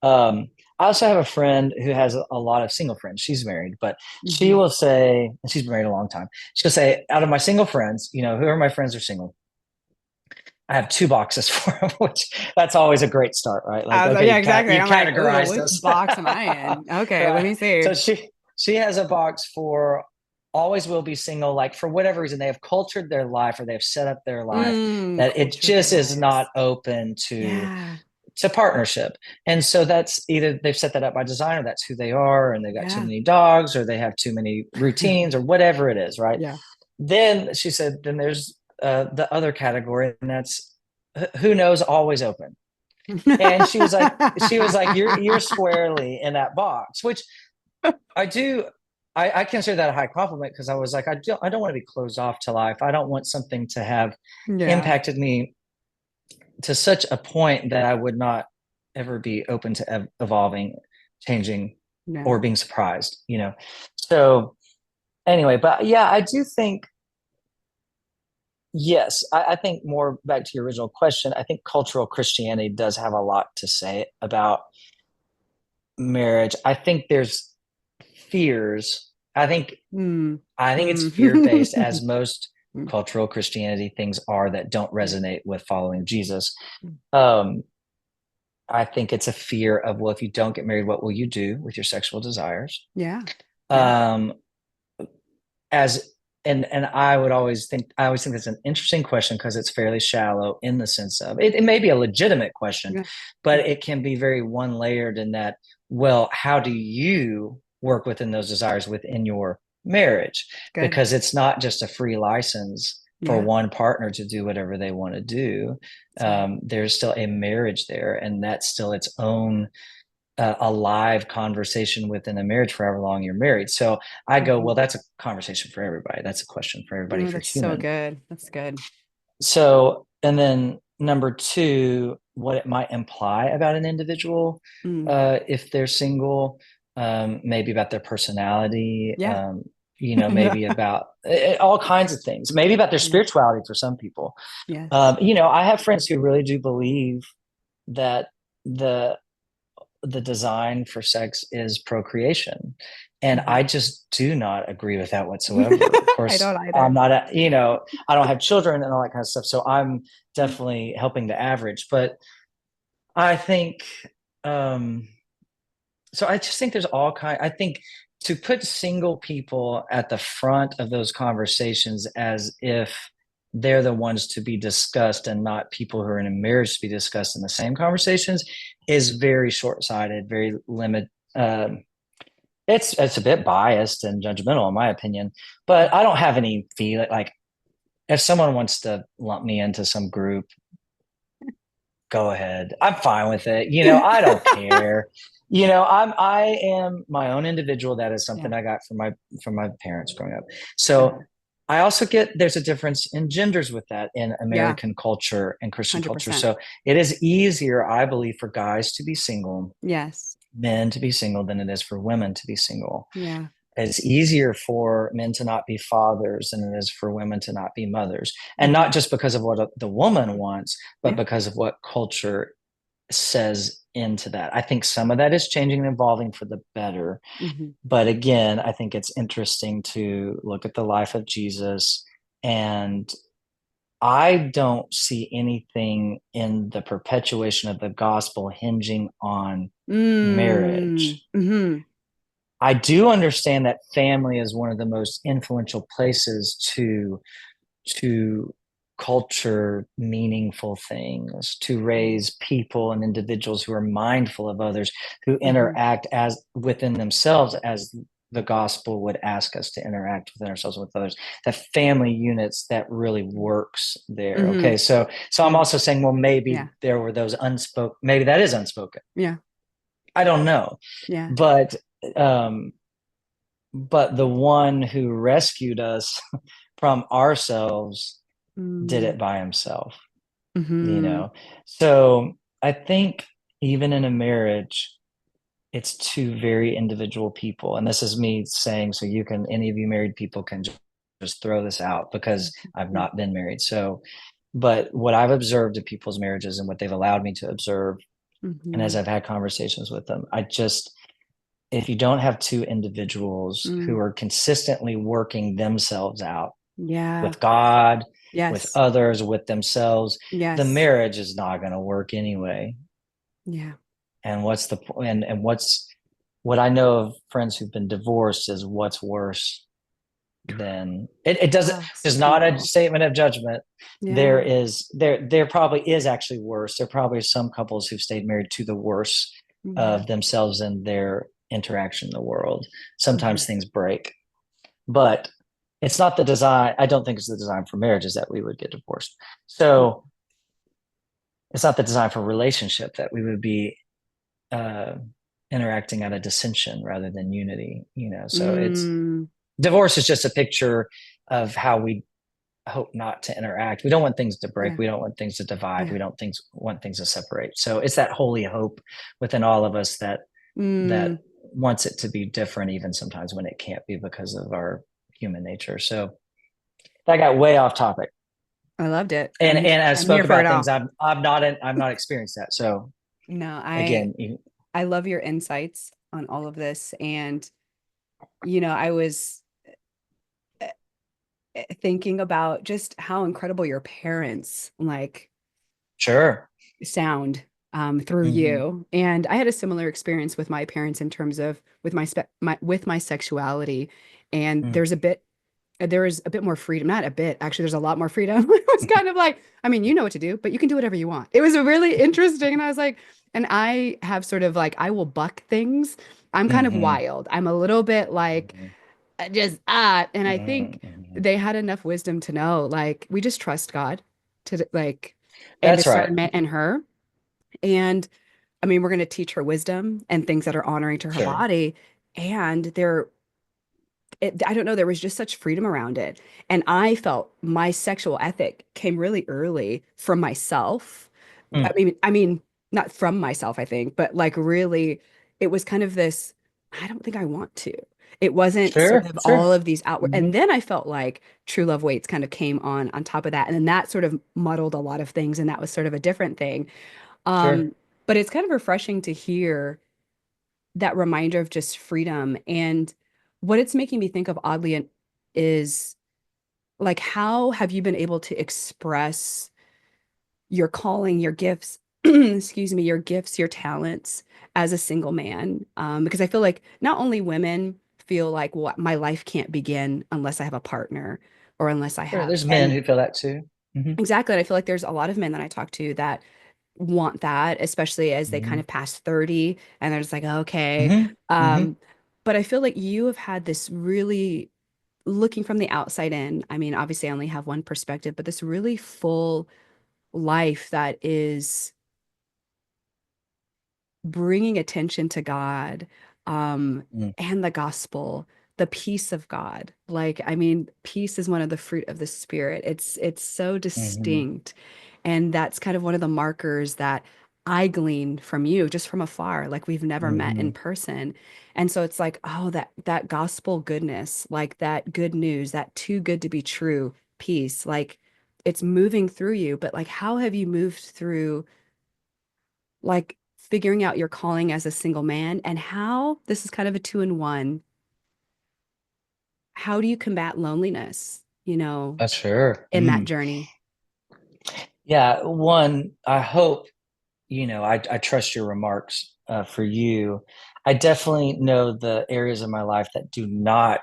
I also have a friend who has a lot of single friends. She's married, but she Hmm. will say, and she's been married a long time. She'll say, out of my single friends, who are my friends are single, I have two boxes for them, which that's always a great start, right? Like, I was like, okay, yeah, exactly. you I'm like, ooh, categorize which those, box am I in? Okay, let right? me see. So she has a box for always will be single, like for whatever reason they have cultured their life, or they have set up their life that it Culture their just is not lives. open to Yeah. partnership. And so that's either they've set that up by design, or that's who they are, and they got too Yeah. many dogs, or they have too many routines, or whatever it is, right? Yeah. Then she said, then there's the other category, and that's who knows, always open. And she was like, you're squarely in that box, which I do. I consider that a high compliment, because I was like, I don't want to be closed off to life. I don't want something to have Yeah. impacted me to such a point that I would not ever be open to evolving, changing, Yeah. or being surprised. So anyway, but yeah, I do think, yes, I think, more back to your original question, I think cultural Christianity does have a lot to say about marriage. I think there's fears. Mm. I think it's fear based, Mm. as most cultural Christianity things are that don't Yeah. resonate with following Jesus. Um, I think it's a fear of, well, if you don't get married, what will you do with your sexual desires? Yeah. Yeah. Um, as and I always think that's an interesting question, because it's fairly shallow, in the sense of it may be a legitimate question, Yeah. but it can be very one layered, in that, well, how do you work within those desires within your marriage? Good. Because it's not just a free license for Yeah. one partner to do whatever they want to do. That's right. There's still a marriage there, and that's still its own a live conversation within a marriage for however long you're married. So I go, Mhm. well, that's a conversation for everybody. That's a question for everybody, Oh, if you're that's so human. good. That's good. So, and then number two, what it might imply about an individual, Mm. if they're single, maybe about their personality, Yeah. maybe about all kinds of things, maybe about their Yeah. spirituality for some people. Yes. I have friends who really do believe that the the design for sex is procreation. And I Mhm. just do not agree with that whatsoever. Of I course, don't either. I'm not, I don't have children and all that kind of stuff. So I'm definitely helping to average. But I think, um, so I just think there's I think, to put single people at the front of those conversations, as if they're the ones to be discussed and not people who are in a marriage to be discussed in the same conversations is very short-sighted, very limited. It's a bit biased and judgmental in my opinion, but I don't have any feeling like if someone wants to lump me into some group, go ahead. I'm fine with it. I don't care. I am my own individual. That is Yeah. something I got from my parents growing up. Yeah. So I also get there's a difference in genders with that in Yeah. American culture and Christian culture. 100%. So it is easier, I believe, for guys to be single, Yes. men to be single than it is for women to be single. Yeah. It's easier for men to not be fathers than it is for women to not be mothers. And Mhm. not just because of what the woman wants, but Yeah. because of what culture says into that. I think some of that is changing and evolving for the better. Mhm. But again, I think it's interesting to look at the life of Jesus. And I don't see anything in the perpetuation of the gospel hinging on Mm. marriage. Mhm. I do understand that family is one of the most influential places to culture meaningful things, to raise people and individuals who are mindful of others, who Mhm. interact as within themselves as the gospel would ask us to interact within ourselves and with others. The family units that really works there. Mhm. Okay, so I'm Yeah. also saying, well, maybe Yeah. there were those unspoken. Maybe that is unspoken. Yeah. I don't know, Yeah. but um, but the one who rescued us from ourselves did Mm. it by himself, you Mhm. know? So I think even in a marriage, it's two very individual people. And this is me saying, so any of you married people can just throw this out because I've Mhm. not been married. So, but what I've observed in people's marriages and what they've allowed me to observe, and as Mhm. I've had conversations with them, if you don't have two individuals who Mm. are consistently working themselves out Yeah. with God, with Yes. others, with themselves, the Yes. marriage is not going to work anyway. Yeah. And what's the point? And what I know of friends who've been divorced is what's worse than it doesn't Oh, so is not a painful. statement of judgment. Yeah. There probably is actually worse. There probably are some couples who've stayed married to the worst Yeah. of themselves and their interaction in the world. Mhm. Sometimes things break, but it's not the design. I don't think it's the design for marriages that we would get divorced. So it's not the design for relationship that we would be uh, interacting out of dissension rather than unity. So it's Mm. divorce is just a picture of how we hope not to interact. We don't want things to break. Yeah. We don't want things to divide. Yeah. We don't want things to separate. So it's that holy hope within all of us that Mm. wants it to be different, even sometimes when it can't be because of our human nature. So that got way off topic. I loved it. And I I'm here spoke for it about things all. I'm not experienced that. So No, again, I love your insights on all of this. And, I was thinking about just how incredible your parents sure. sound through Hmm. you. And I had a similar experience with my parents in terms of with my sexuality. And Mm. there is a bit more freedom, not a bit, actually, there's a lot more freedom. It was kind of like, I mean, you know what to do, but you can do whatever you want. It was really interesting. And I was like, and I have sort of like, I will buck things. I'm kind of Hmm. wild. I'm a little bit like, Hmm. and I think Hmm. they had enough wisdom to know, like, we just trust God to like, and That's right. discernment in her. And I mean, we're going to teach her wisdom and things that are honoring to her Sure. body. And I don't know, there was just such freedom around it. And I felt my sexual ethic came really early from myself. Mm. I mean, not from myself, I think, but like really, it was kind of this, I don't think I want to. It wasn't sort Sure. of all Sure. of these outward. Hmm. And then I felt like True Love Waits kind of came on top of that. And then that sort of muddled a lot of things. And that was sort of a different thing. Sure. But it's kind of refreshing to hear that reminder of just freedom. And what it's making me think of oddly is like, how have you been able to express your calling, your gifts, excuse me, your gifts, your talents as a single man? Because I feel like not only women feel like, well, my life can't begin unless I have a partner, or unless I Sure, have. there's men And who feel that too. exactly, and I feel like there's a lot of men that I talk to that want that, especially as they kind Hmm. of pass 30 and they're just like, okay. Hmm. Hmm. Um, but I feel like you have had this really looking from the outside in. I mean, obviously I only have one perspective, but this really full life that is bringing attention to God, and the gospel, the peace of God. Like, I mean, peace is one of the fruit of the spirit. It's so Hmm. distinct. And that's kind of one of the markers that I glean from you just from afar, like we've never met in Hmm. person. And so it's like, oh, that gospel goodness, like that good news, that too good to be true peace, like it's moving through you. But like, how have you moved through like figuring out your calling as a single man and how this is kind of a two in one. How do you combat loneliness, Sure. in that journey? Yeah. One, I hope, I trust your remarks for you. I definitely know the areas of my life that do not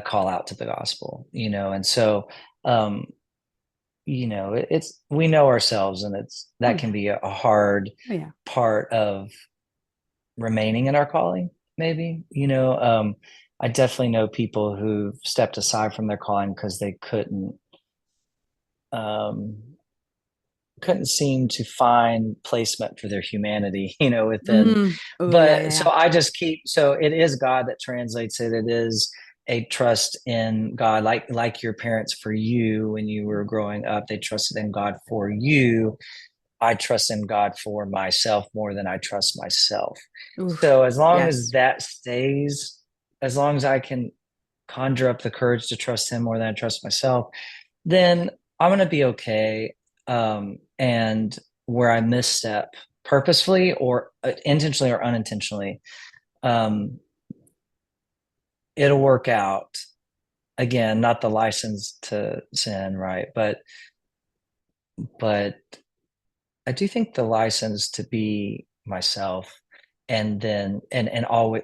call out to the gospel, and so, um, it's we know ourselves, and Oh that can yeah. be a hard Oh yeah. part of remaining in our calling, maybe, I definitely know people who've stepped aside from their calling because they um, couldn't seem to find placement for their humanity, within. Oh yeah, But yeah, so yeah. I just keep, so it is God that translates it. It is a trust in God, like your parents for you when you were growing up, they trusted in God for you. I trust in God for myself more than I trust myself. So Oof. as long as Yes. that stays, as long as I can conjure up the courage to trust him more than I trust myself, then I'm going to be okay. And where I misstep purposefully or intentionally or unintentionally, um, it'll work out. Again, not the license to sin, right? But I do think the license to be myself, and then and always,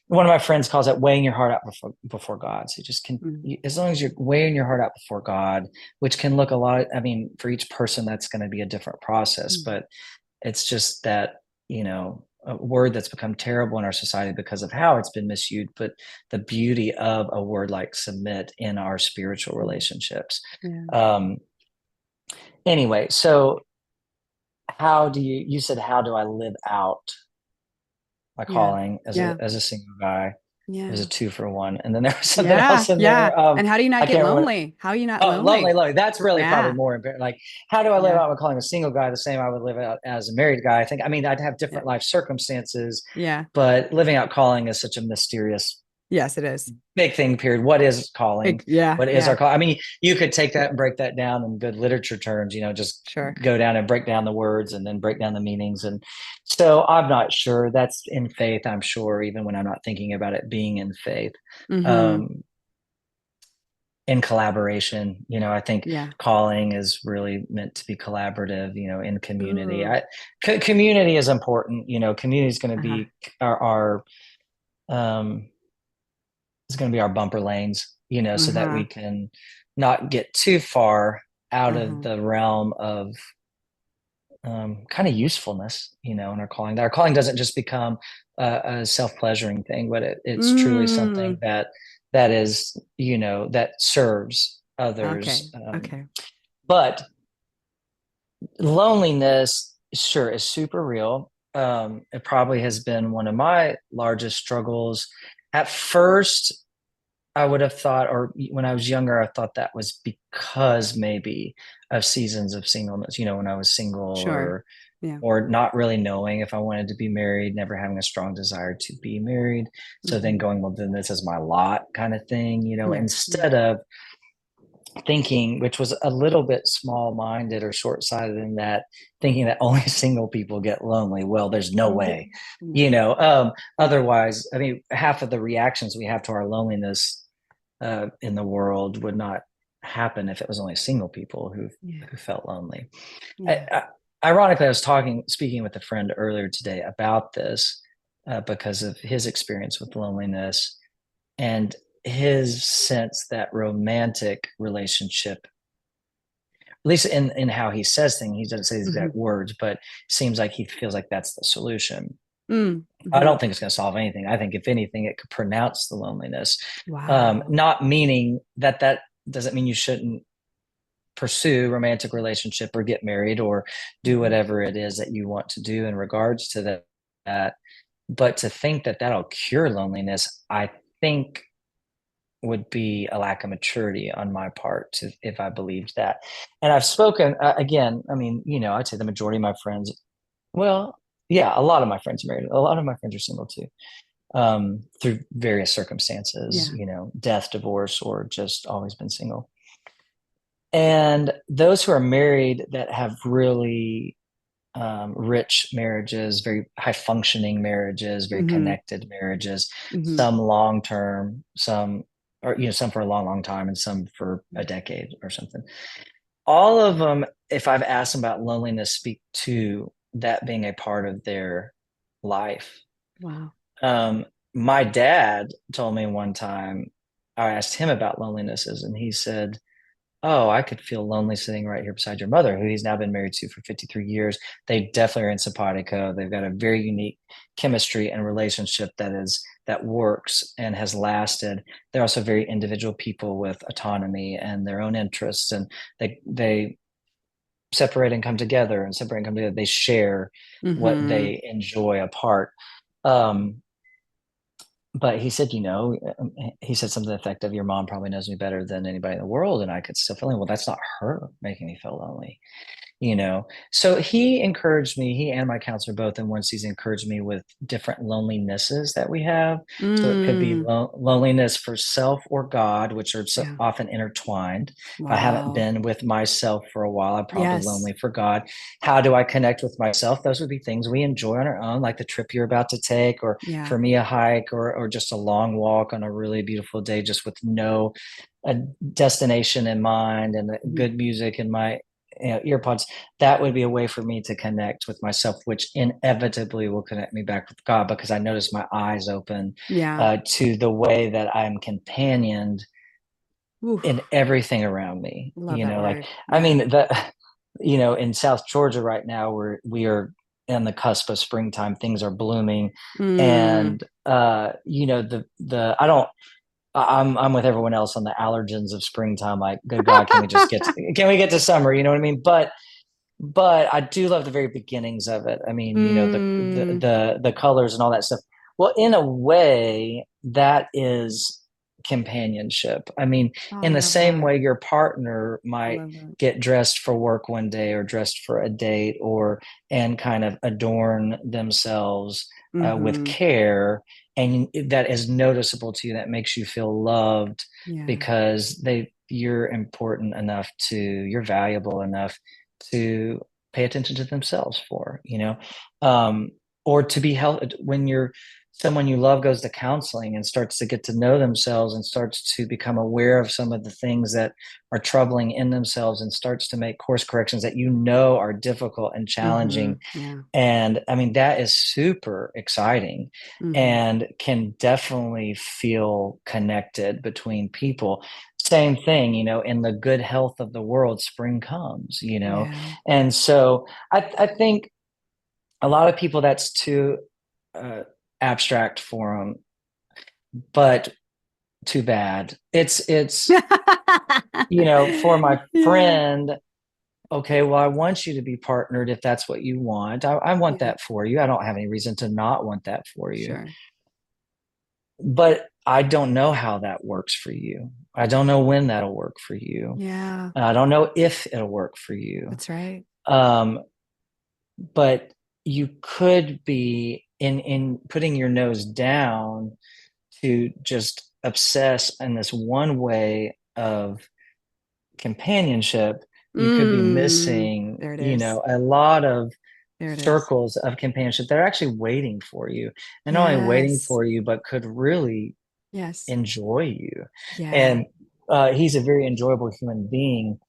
one of my friends calls it weighing your heart out before God. So you just can, Mm, as long as you're weighing your heart out before God, which can look a lot. I mean, for each person, that's going to be a different process, mm, but it's just that, a word that's become terrible in our society because of how it's been misused, but the beauty of a word like submit in our spiritual mm. relationships. Yeah. Um, anyway, so how do you said, how do I live out my Yeah. calling as a Yeah. single guy? It was a Yeah. 2 for 1, and then there was something Yeah. else in Yeah. there. And how do you not I get can't remember. lonely? How are you not Oh, lonely, lonely? lonely. That's really probably Yeah. more important. Like, how do I live Yeah. out my calling as a single guy the same I would live out as a married guy? I think. I mean, I'd have Yeah. different life circumstances, Yeah. but living out calling is such a mysterious Yes, it is. big thing. Period. What is calling? Yeah. What is our Yeah. call? I mean, you could take that and break that down in good literature terms. Just Sure. go down and break down the words and then break down the meanings. And so I'm not sure. That's in faith, I'm sure, even when I'm not thinking about it being in faith. Mm-hmm. Um, in collaboration, I think Yeah. calling is really meant to be collaborative, in community. Ooh. Community is important. Community is going to Uh-huh. be our um, is going to be our bumper lanes, so that Uh-huh. we can not get too far out of Uh-huh. the realm of kind of usefulness, in our calling. Our calling doesn't just become a self-pleasuring thing, but it's truly something Mm. that is, that serves Okay. others. Okay. But loneliness, sure, is super real. It probably has been one of my largest struggles. At first, I would have thought, or when I was younger, I thought that was because maybe of seasons of singleness, when I was single, Sure. Yeah. or not really knowing if I wanted to be married, never having a strong desire to be married. So then Hmm. going, well, then this is my lot kind of thing, Yeah. Yeah. instead of thinking, which was a little bit small minded or short sighted, in that thinking that only single people get lonely. Well, there's no way, No. Yeah. otherwise, I mean, half of the reactions we have to our loneliness in the world would not happen if it was only single people Yeah. who felt lonely. Yeah. Ironically, I was speaking with a friend earlier today about this because of his experience with loneliness, and his sense that romantic relationship, at least in how he says things, he doesn't say these exact words, but seems like he feels like that's the solution. I don't think it's going to solve anything. I think if anything, it could pronounce the loneliness. Wow. Not meaning that doesn't mean you shouldn't pursue romantic relationship or get married or do whatever it is that you want to do in regards to that. But to think that that'll cure loneliness, I think would be a lack of maturity on my part if I believed that. And I've spoken again, I mean, I'd say the majority of my friends, well, yeah, a lot of my friends are married. A lot of my friends are single too, through various circumstances, death, divorce, or just always been single. And those who are married that have really rich marriages, very high functioning marriages, very connected marriages, some long term, some for a long, long time, and some for a decade or something. All of them, if I've asked them about loneliness, speak to that being a part of their life. Wow. My dad told me one time, I asked him about lonelinesses, and he said, "Oh, I could feel lonely sitting right here beside your mother, who he's now been married to for 53 years. They definitely are in simpatico. They've got a very unique chemistry and relationship that works and has lasted. They're also very individual people with autonomy and their own interests, and they separate and come together, and separate and come together. They share what they enjoy apart." But he said, he said something to the effect of, "Your mom probably knows me better than anybody in the world." And I could still feel like, well, that's not her making me feel lonely. So he encouraged me, he and my counselor both in one season encouraged me with different lonelinesses that we have. So it could be loneliness for self or God, which are so often intertwined. If I haven't been with myself for a while, I'm probably lonely for God. How do I connect with myself? Those would be things we enjoy on our own, like the trip you're about to take, or for me, a hike, or just a long walk on a really beautiful day, just with no a destination in mind and good music in my earpods. That would be a way for me to connect with myself, which inevitably will connect me back with God, because I notice my eyes open to the way that I'm companioned in everything around me. Love that word. Like, I mean, in South Georgia right now, we are on the cusp of springtime. Things are blooming, and I'm with everyone else on the allergens of springtime. Like, good God, can we get to summer? You know what I mean? But I do love the very beginnings of it. I mean, the colors and all that stuff. Well, in a way, that is companionship. I mean, in the same way your partner might get dressed for work one day, or dressed for a date, and kind of adorn themselves with care, and that is noticeable to you, that makes you feel loved, because you're important enough you're valuable enough to pay attention to themselves or to be held when someone you love goes to counseling and starts to get to know themselves and starts to become aware of some of the things that are troubling in themselves and starts to make course corrections that are difficult and challenging. And I mean, that is super exciting and can definitely feel connected between people. Same thing, in the good health of the world, spring comes, And so I think a lot of people, that's too abstract for them, but too bad. It's for my friend, okay, well, I want you to be partnered if that's what you want. I want that for you. I don't have any reason to not want that for you. Sure. But I don't know how that works for you. I don't know when that'll work for you. Yeah. I don't know if it'll work for you. That's right. But you could be in putting your nose down to just obsess in this one way of companionship. You could be missing, a lot of circles of companionship that are actually waiting for you, and not only waiting for you, but could really enjoy you. And he's a very enjoyable human being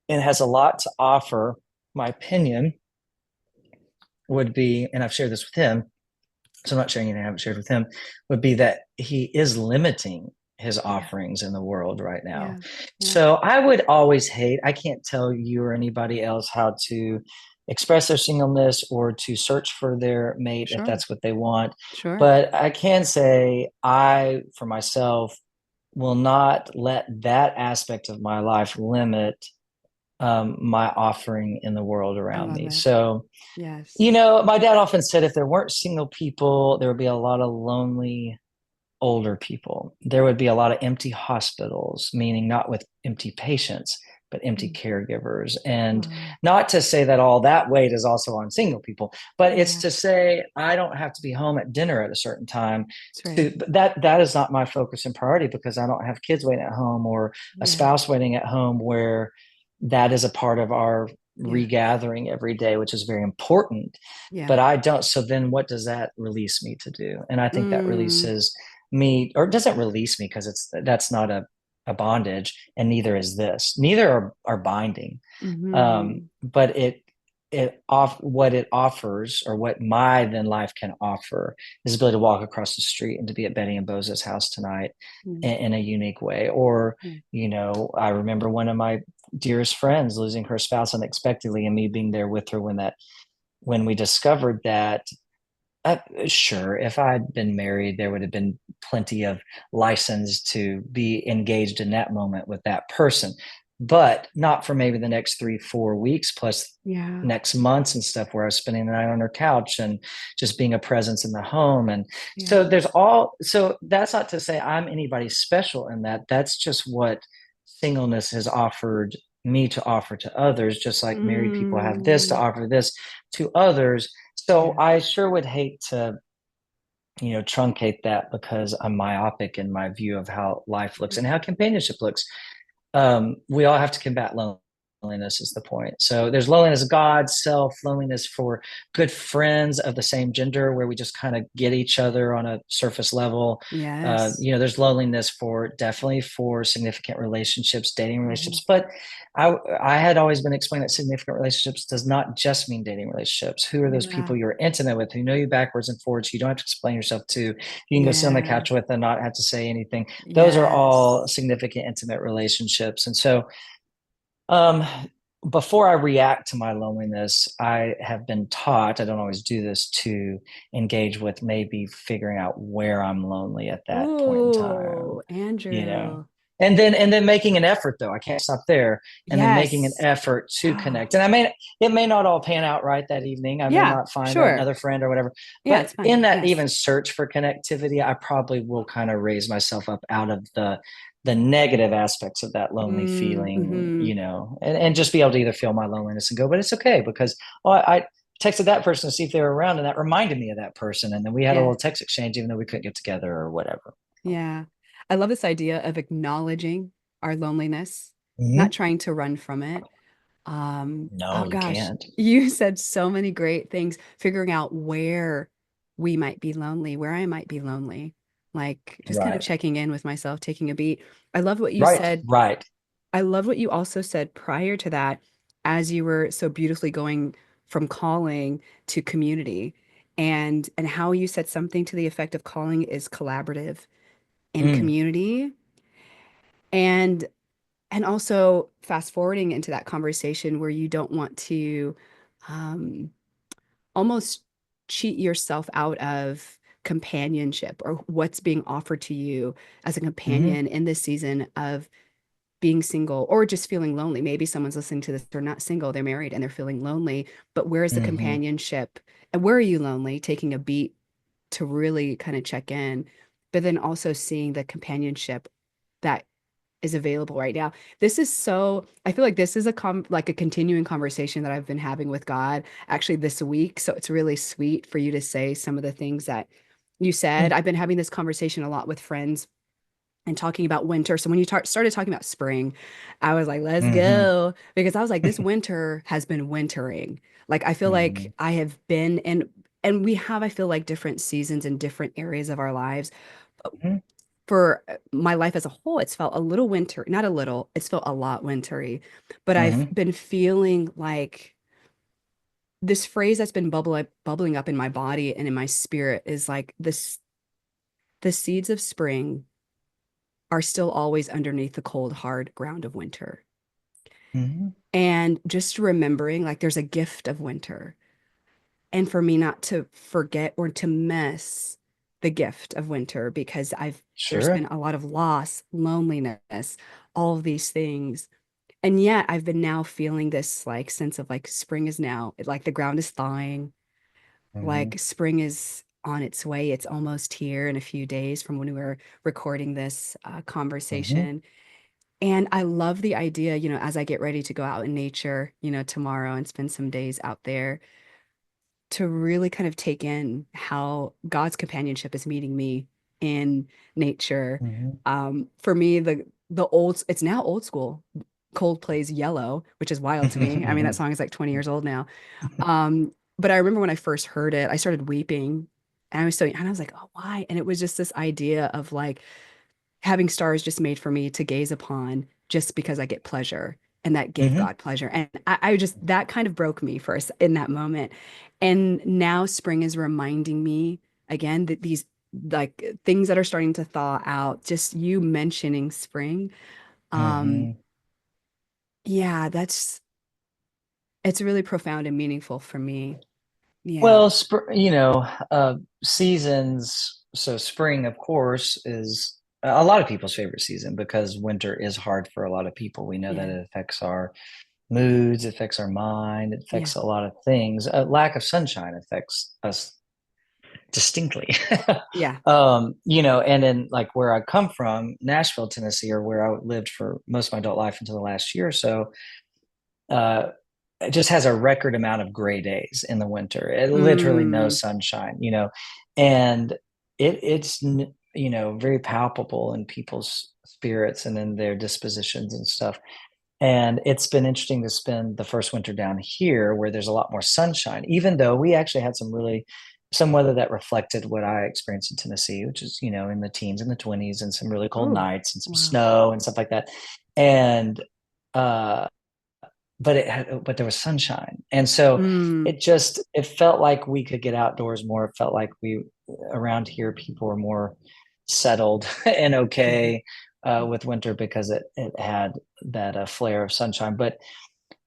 and has a lot to offer. My opinion would be, and I've shared this with him, so I'm not sharing anything I haven't shared with him, would be that he is limiting his Yeah. offerings in the world right now. Yeah. Yeah. So I would always hate, I can't tell you or anybody else how to express their singleness or to search for their mate if Sure. that's what they want. Sure. But I can say I, for myself, will not let that aspect of my life limit my offering in the world I around love me. it. So, Yes. you know, my dad often said if there weren't single people, there would be a lot of lonely older people. There would be a lot of empty hospitals, meaning not with empty patients, but empty Mm. caregivers. And Wow. not to say that all that weight is also on single people, but it's Yeah. to say I don't have to be home at dinner at a certain time. That's right. To that is not my focus and priority because I don't have kids waiting at home or a Yeah. spouse waiting at home where that is a part of our Yeah. regathering every day, which is very important. Yeah. But I don't. So then what does that release me to do? And I think that Mm. releases me, or doesn't release me because that's not a bondage, and neither is this. Neither are binding. Mm-hmm. But it off what it offers, or what my then life can offer, is the ability to walk across the street and to be at Betty and Boza's house tonight Mm. in a unique way. Or, Yeah. you know, I remember one of my dearest friends losing her spouse unexpectedly and me being there with her when we discovered that. Sure, if I'd been married, there would have been plenty of license to be engaged in that moment with that person, but not for maybe the next 3, 4 weeks, plus Yeah. next months and stuff where I was spending the night on her couch and just being a presence in the home. And Yeah. so there's all, so that's not to say I'm anybody special in that. That's just what singleness has offered me to offer to others, just like married people have this to Mm. offer this to others. So Yeah. I sure would hate to, you know, truncate that because I'm myopic in my view of how life looks Yeah. and how companionship looks. We all have to combat loneliness is the point. So there's loneliness of God, self, loneliness for good friends of the same gender, where we just kind of get each other on a surface level. Yes. You know, there's loneliness for definitely for significant relationships, dating Mm-hmm. relationships. But I had always been explained that significant relationships does not just mean dating relationships. Who are those Yeah. people you're intimate with, who know you backwards and forwards, you don't have to explain yourself to, you can go sit on the Yeah. couch with and not have to say anything. Those are all Yes. significant intimate relationships. And so um, before I react to my loneliness, I have been taught, I don't always do this, to engage with maybe figuring out where I'm lonely at that point in time, Ooh, you know. Andrew. And then making an effort, though. I can't stop there. And then making an Yes. effort to Oh, connect. And it may not all pan out right that evening. I may yeah, not find sure. another friend or whatever. Yeah, But it's fine. in that Yes. even search for connectivity, I probably will kind of raise myself up out of the negative aspects of that lonely feeling, Mm-hmm. you know, and just be able to either feel my loneliness and go, but it's okay because I texted that person to see if they were around, and that reminded me of that person. And then we had a Yeah. little text exchange, even though we couldn't get together or whatever. Yeah. I love this idea of acknowledging our loneliness, not Mhm. trying to run from it. No, Oh you gosh, can't. you said so many great things, figuring out where we might be lonely, where I might be lonely, like just kind of Right. checking in with myself, taking a beat. I love what you Right. said. Right. I love what you also said prior to that, as you were so beautifully going from calling to community, and how you said something to the effect of calling is collaborative in Mm, community. And also fast forwarding into that conversation where you don't want to um, almost cheat yourself out of companionship or what's being offered to you as a mhm, companion in this season of being single or just feeling lonely. Maybe someone's listening to this, they're not single, they're married and they're feeling lonely, but where's the mhm, companionship? And where are you lonely? Taking a beat to really kind of check in, but then also seeing the companionship that is available right now. This is so, I feel like this is like a continuing conversation that I've been having with God actually this week. So it's really sweet for you to say some of the things that you said. mm, I've been having this conversation a lot with friends and talking about winter. So when you started talking about spring, I was like, let's mhm, go. Because I was like, this winter has been wintering. Like I feel like mhm, I have been in, and we have, I feel like different seasons in different areas of our lives. mhm, For my life as a whole, it's felt a little winter, not a little, it's felt a lot wintry. But I've mhm, been feeling like this phrase that's been bubbling up in my body and in my spirit is like this, the seeds of spring are still always underneath the cold, hard ground of winter. Hmm. And just remembering like there's a gift of winter. And for me not to forget or to miss the gift of winter because there's been Sure. a lot of loss, loneliness, all of these things. And yet I've been now feeling this like sense of like spring is now, like the ground is thawing, Hmm. like spring is on its way. It's almost here in a few days from when we were recording this Hmm. conversation. And I love the idea, as I get ready to go out in nature, tomorrow and spend some days out there to really kind of take in how God's companionship is meeting me in nature. Hmm. For me, it's now old school. Coldplay's Yellow, which is wild to me. I mean, that song is like 20 years old now. But I remember when I first heard it, I started weeping and I was so, and I was like, oh, why? And it was just this idea of like having stars just made for me to gaze upon just because I get pleasure. And that gave Hmm. God pleasure. And I just, that kind of broke me first in that moment. And now spring is reminding me again that these like things that are starting to thaw out, just you mentioning spring. Um, Hmm. yeah, it's really profound and meaningful for me. Yeah. Well, seasons. So spring, of course, is a lot of people's favorite season because winter is hard for a lot of people. We know that Yeah. it affects our moods, it affects our mind, it Yeah. affects a lot of things. A lack of sunshine affects us distinctly. Yeah. And in like where I come from, Nashville, Tennessee, or where I lived for most of my adult life until the last year or so, uh, it just has a record amount of gray days in the winter. It literally no Mm. sunshine, and it's very palpable in people's spirits and in their dispositions and stuff. And it's been interesting to spend the first winter down here where there's a lot more sunshine, even though we actually had some weather that reflected what I experienced in Tennessee, which is, in the teens and the 20s and some really cold Oh, nights and some wow. snow and stuff like that. And uh but there was sunshine. And so Mm. it felt like we could get outdoors more. It felt like we around here people were more settled and Mhm. okay with winter because it had that flare of sunshine. But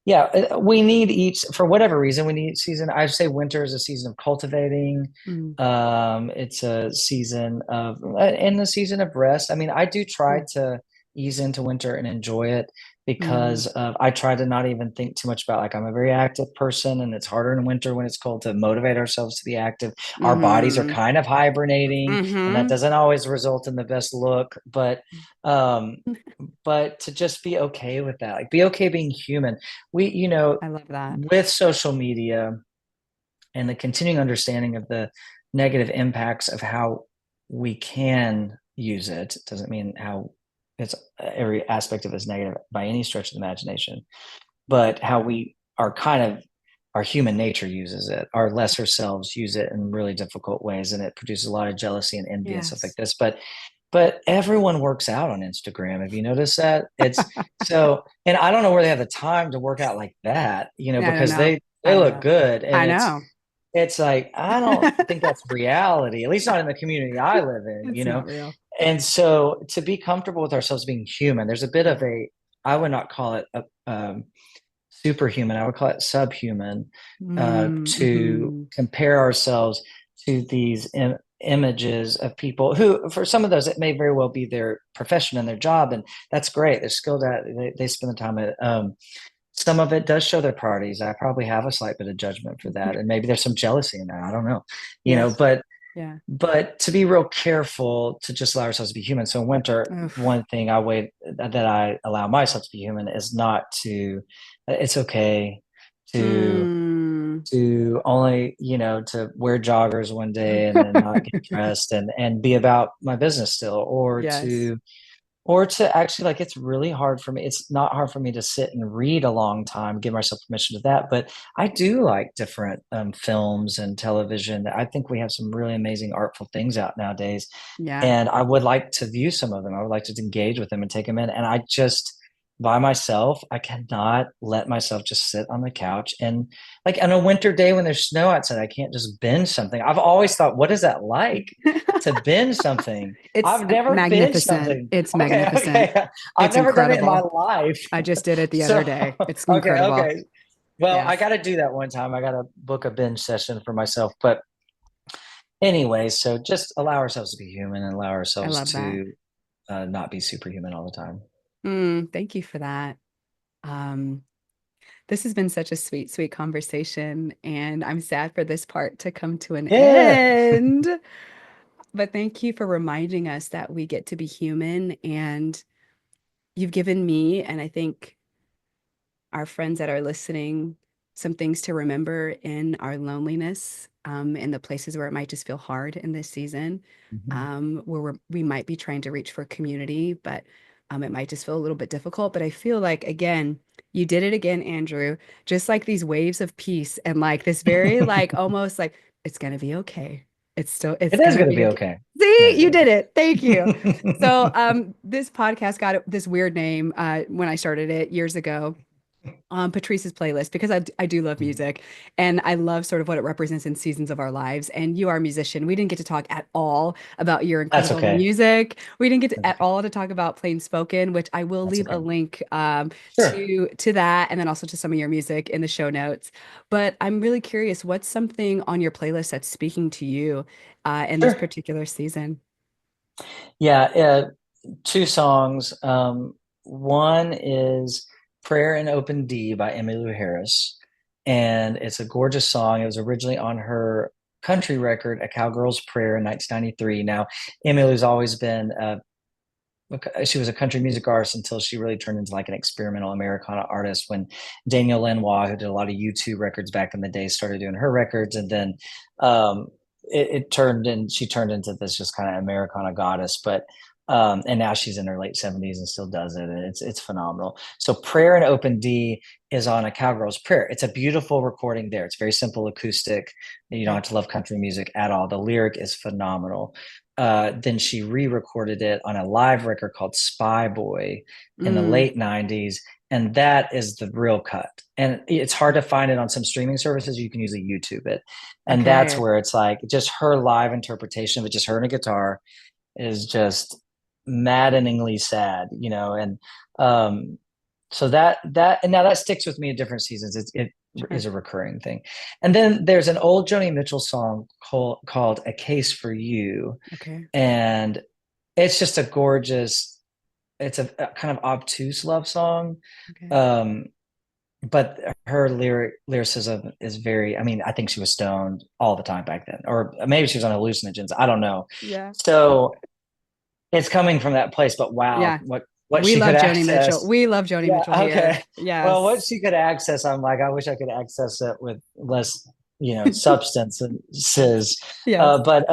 yeah, we need each for whatever reason. We need each season. I'd say winter is a season of cultivating. Mm. It's a season of and a season of rest. I mean, I do try Mm. to ease into winter and enjoy it Mm. because I try to not even think too much about like I'm a very active person, and it's harder in winter when it's cold to motivate ourselves to be active. Our bodies are Mhm. kind of hibernating, and that Mhm. doesn't always result in the best look, um, but to just be okay with that, like be okay being human. We, I love that. with social media and the continuing understanding of the negative impacts of how we can use it doesn't mean how it's every aspect of it is negative by any stretch of the imagination, but how we are kind of our human nature uses it. Our lesser selves use it in really difficult ways, and it produces a lot of jealousy and envy and stuff like Yes. this. But everyone works out on Instagram. Have you noticed that? It's so, and I don't know where they have the time to work out like that, I don't because know. they I don't look know. good, and I it's know. it's like I don't think that's reality, at least not in the community I live in, It's not real. And so to be comfortable with ourselves being human, there's a bit of Yeah. I would not call it superhuman. I would call it subhuman to Mm-hmm. compare ourselves to these images of people who, for some of those, it may very well be their profession and their job, and that's great. They're skilled at it. They spend the time at. Some of it does show their priorities. I probably have a slight bit of judgment for that, and maybe there's some jealousy in that. I don't know, Yes. but Yeah. to be real careful to just allow ourselves to be human. So in winter, Oof. one thing that I allow myself to be human is not to. It's okay to Mm. only to wear joggers one day and then not get dressed and be about my business still, Yes. or to actually, like, it's really hard for me. It's not hard for me to sit and read a long time, give myself permission to that. But I do like different films and television. I think we have some really amazing, artful things out nowadays. Yeah. And I would like to view some of them. I would like to engage with them and take them in. And I just by myself, I cannot let myself just sit on the couch and like on a winter day when there's snow outside, I can't just binge something. I've always thought, what is that like to binge something? It's I've never binged magnificent. something. It's Okay, magnificent. okay. I've It's never done it in my incredible. life. I just did it the So, other day. It's okay, incredible. okay. Well, I Yes. got to do that one time. I got to book a binge session for myself. But anyway, so just allow ourselves to be human and allow I ourselves love that. to not be superhuman all the time. Thank you for that. Um, this has been such a sweet, sweet conversation, and I'm sad for this part to come to an Yeah, end. But thank you for reminding us that we get to be human, and you've given me, and I think our friends that are listening some things to remember in our loneliness, in the places where it might just feel hard in this season, Mhm. where we might be trying to reach for community, but it might just feel a little bit difficult. But I feel like, again, you did it again, Andrew, just like these waves of peace and like this very, like, almost like, it's going to be okay. It's It is going to going to be be okay. okay. See, It you is. did it. Thank you. So, this podcast got this weird name when I started it years ago, Patrice's playlist, because I do love music and I love sort of what it represents in seasons of our lives. And you are a musician. We didn't get to talk at all about your That's incredible okay. music. We didn't get to, That's at okay. all to talk about Plain Spoken, which I will That's leave a okay. link Sure. to that and then also to some of your music in the show notes. But I'm really curious, what's something on your playlist that's speaking to you in this Sure. particular season? Yeah. Two songs. One is Prayer in Open D by Emmylou Harris. And it's a gorgeous song. It was originally on her country record, A Cowgirl's Prayer in 1993. Now, Emmylou's always been she was a country music artist until she really turned into like an experimental Americana artist when Daniel Lanois, who did a lot of U2 records back in the day, started doing her records. And then um, it turned in, she turned into this just kind of Americana goddess. But and now she's in her late 70s and still does it. And it's phenomenal. So Prayer in Open D is on A Cowgirl's Prayer. It's a beautiful recording there. It's very simple acoustic. You don't Okay. have to love country music at all. The lyric is phenomenal. Then she re-recorded it on a live record called Spy Boy in the Mm, late 90s. And that is the real cut. And it's hard to find it on some streaming services. You can usually YouTube it. And that's okay. where it's like just her live interpretation of it, just her and a guitar, is just maddeningly sad, you know. And um, so that and now that sticks with me in different seasons. It is Sure. a recurring thing. And then there's an old Joni Mitchell song called A Case for You, Okay. and it's just a gorgeous, it's a kind of obtuse love song. Okay. um but her lyricism is very, I mean, I think she was stoned all the time back then, or maybe she was on hallucinogens, I don't know. Yeah. So it's coming from that place, but wow, Yeah. what We she could love Joni Mitchell. access. We love Joni Yeah, Mitchell here. okay. Well, what Yes. she could access, I'm like, I wish I could access it with less, substances. Yes. But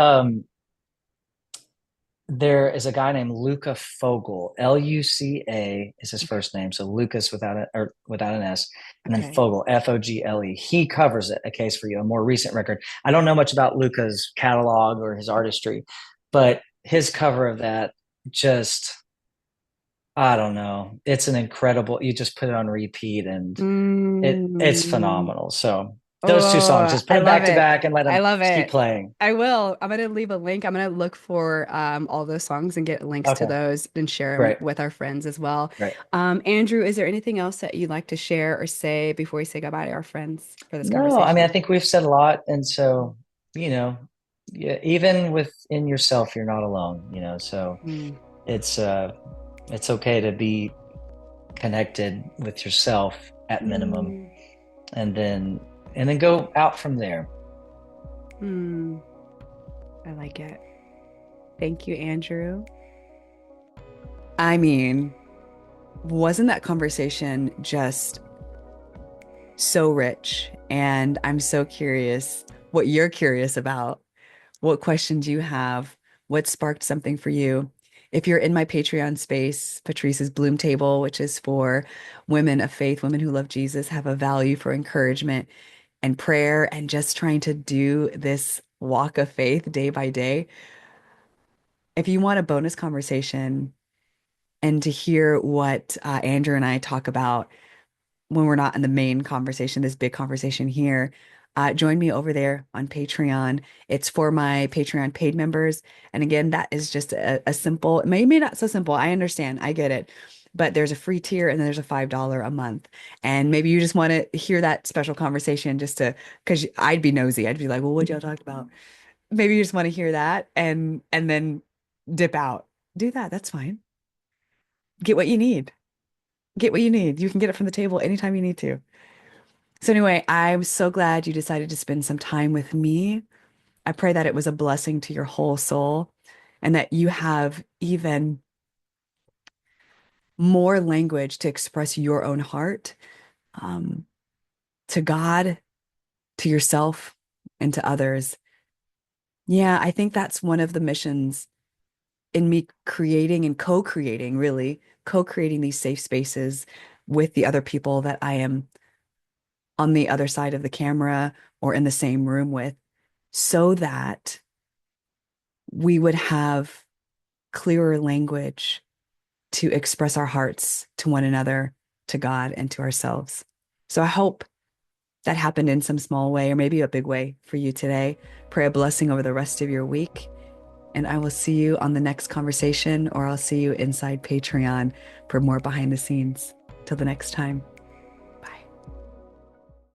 there is a guy named Luca Fogel. Luca is his Okay. first name. So Lucas without an S, and then Okay. Fogel, Fogle. He covers it, A Case for You, a more recent record. I don't know much about Luca's catalog or his artistry, but his cover of that, just, I don't know. It's an incredible, you just put it on repeat and it's Mm. phenomenal. So those two songs, Oh, just put I them love back to it. back and let I them love just keep it. playing. I will. I'm gonna leave a link. I'm gonna look for all those songs and get links to Okay, those and share them great, with our friends as well. great. Andrew, is there anything else that you'd like to share or say before we say goodbye to our friends for this No, I mean, I conversation? think we've said a lot. And so, you know, yeah, even within yourself, you're not alone, so Mm. it's, it's okay to be connected with yourself at minimum, Mm. and then go out from there. Mm. I like it. Thank you, Andrew. I mean, wasn't that conversation just so rich? And I'm so curious what you're curious about, what questions you have, what sparked something for you. If you're in my Patreon space, Patrice's Bloom Table, which is for women of faith, women who love Jesus, have a value for encouragement and prayer and just trying to do this walk of faith day by day. If you want a bonus conversation, and to hear what Andrew and I talk about when we're not in the main conversation, this big conversation here, join me over there on Patreon. It's for my Patreon paid members. And again, that is just a simple, maybe not so simple. I understand. I get it. But there's a free tier and then there's a $5 a month. And maybe you just want to hear that special conversation just to, because I'd be nosy. I'd be like, well, what y'all talk about? Maybe you just want to hear that and then dip out. Do that. That's fine. Get what you need. Get what you need. You can get it from the table anytime you need to. So anyway, I'm so glad you decided to spend some time with me. I pray that it was a blessing to your whole soul and that you have even more language to express your own heart um, to God, to yourself, and to others. Yeah, I think that's one of the missions in me creating and co-creating, really, co-creating these safe spaces with the other people that I am on the other side of the camera or in the same room with, so that we would have clearer language to express our hearts to one another, to God, and to ourselves. So I hope that happened in some small way or maybe a big way for you today. Pray a blessing over the rest of your week. And I will see you on the next conversation, or I'll see you inside Patreon for more behind the scenes. Till the next time.